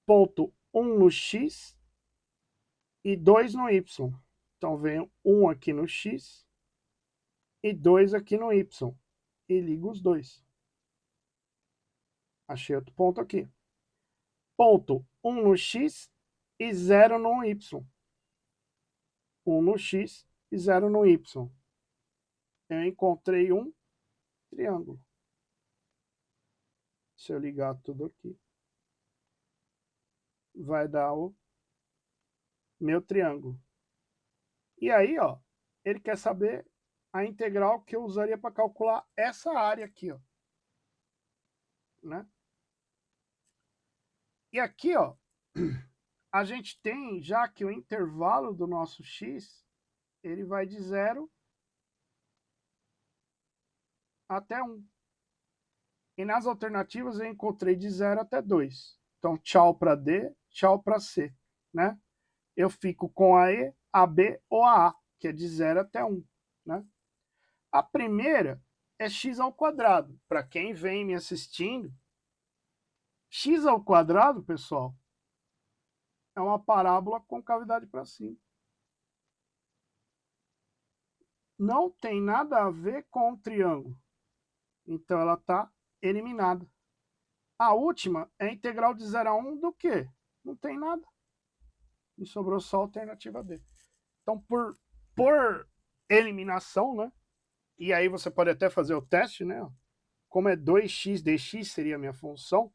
Ponto 1 no x e 2 no y. Então, vem 1 aqui no x e 2 aqui no y. E ligo os dois. Achei outro ponto aqui. Ponto 1 no x e 0 no y. 1 no x e 0 no y. Eu encontrei um triângulo. Se eu ligar tudo aqui, vai dar o meu triângulo. E aí, ó, ele quer saber a integral que eu usaria para calcular essa área aqui, ó. Né? E aqui, ó, a gente tem já que o intervalo do nosso x, ele vai de 0 até 1. E nas alternativas eu encontrei de 0 até 2. Então, tchau para D, tchau para C. Né? Eu fico com a E, a B ou a A, que é de 0 até 1. Né? A primeira é x ao quadrado. Para quem vem me assistindo, x ao quadrado, pessoal, é uma parábola com cavidade para cima. Não tem nada a ver com o triângulo. Então, ela está eliminada. A última é a integral de 0 a 1 do quê? Não tem nada. E sobrou só a alternativa D. Então, por eliminação, né? E aí você pode até fazer o teste, né? Como é 2x dx seria a minha função,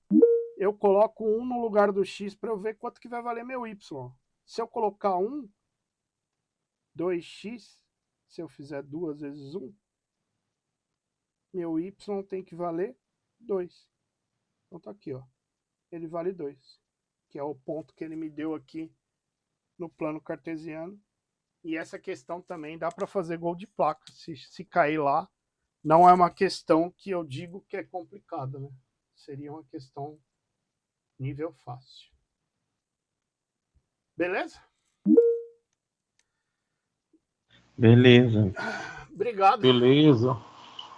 eu coloco 1 no lugar do x para eu ver quanto que vai valer meu y. Se eu colocar 1, 2x, se eu fizer 2 vezes 1, meu y tem que valer 2. Então tá aqui, ó. Ele vale 2, que é o ponto que ele me deu aqui no plano cartesiano. E essa questão também dá para fazer gol de placa. Se cair lá, não é uma questão que eu digo que é complicada, né? Seria uma questão nível fácil. Beleza? Beleza. Obrigado. Beleza.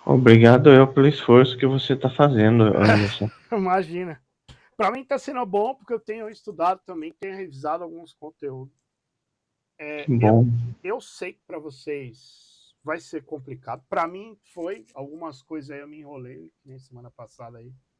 Obrigado eu pelo esforço que você está fazendo, Anderson. Imagina. Para mim tá sendo bom porque eu tenho estudado também, tenho revisado alguns conteúdos. Que bom. Eu sei que para vocês vai ser complicado. Para mim foi. Algumas coisas aí eu me enrolei, nem semana passada aí.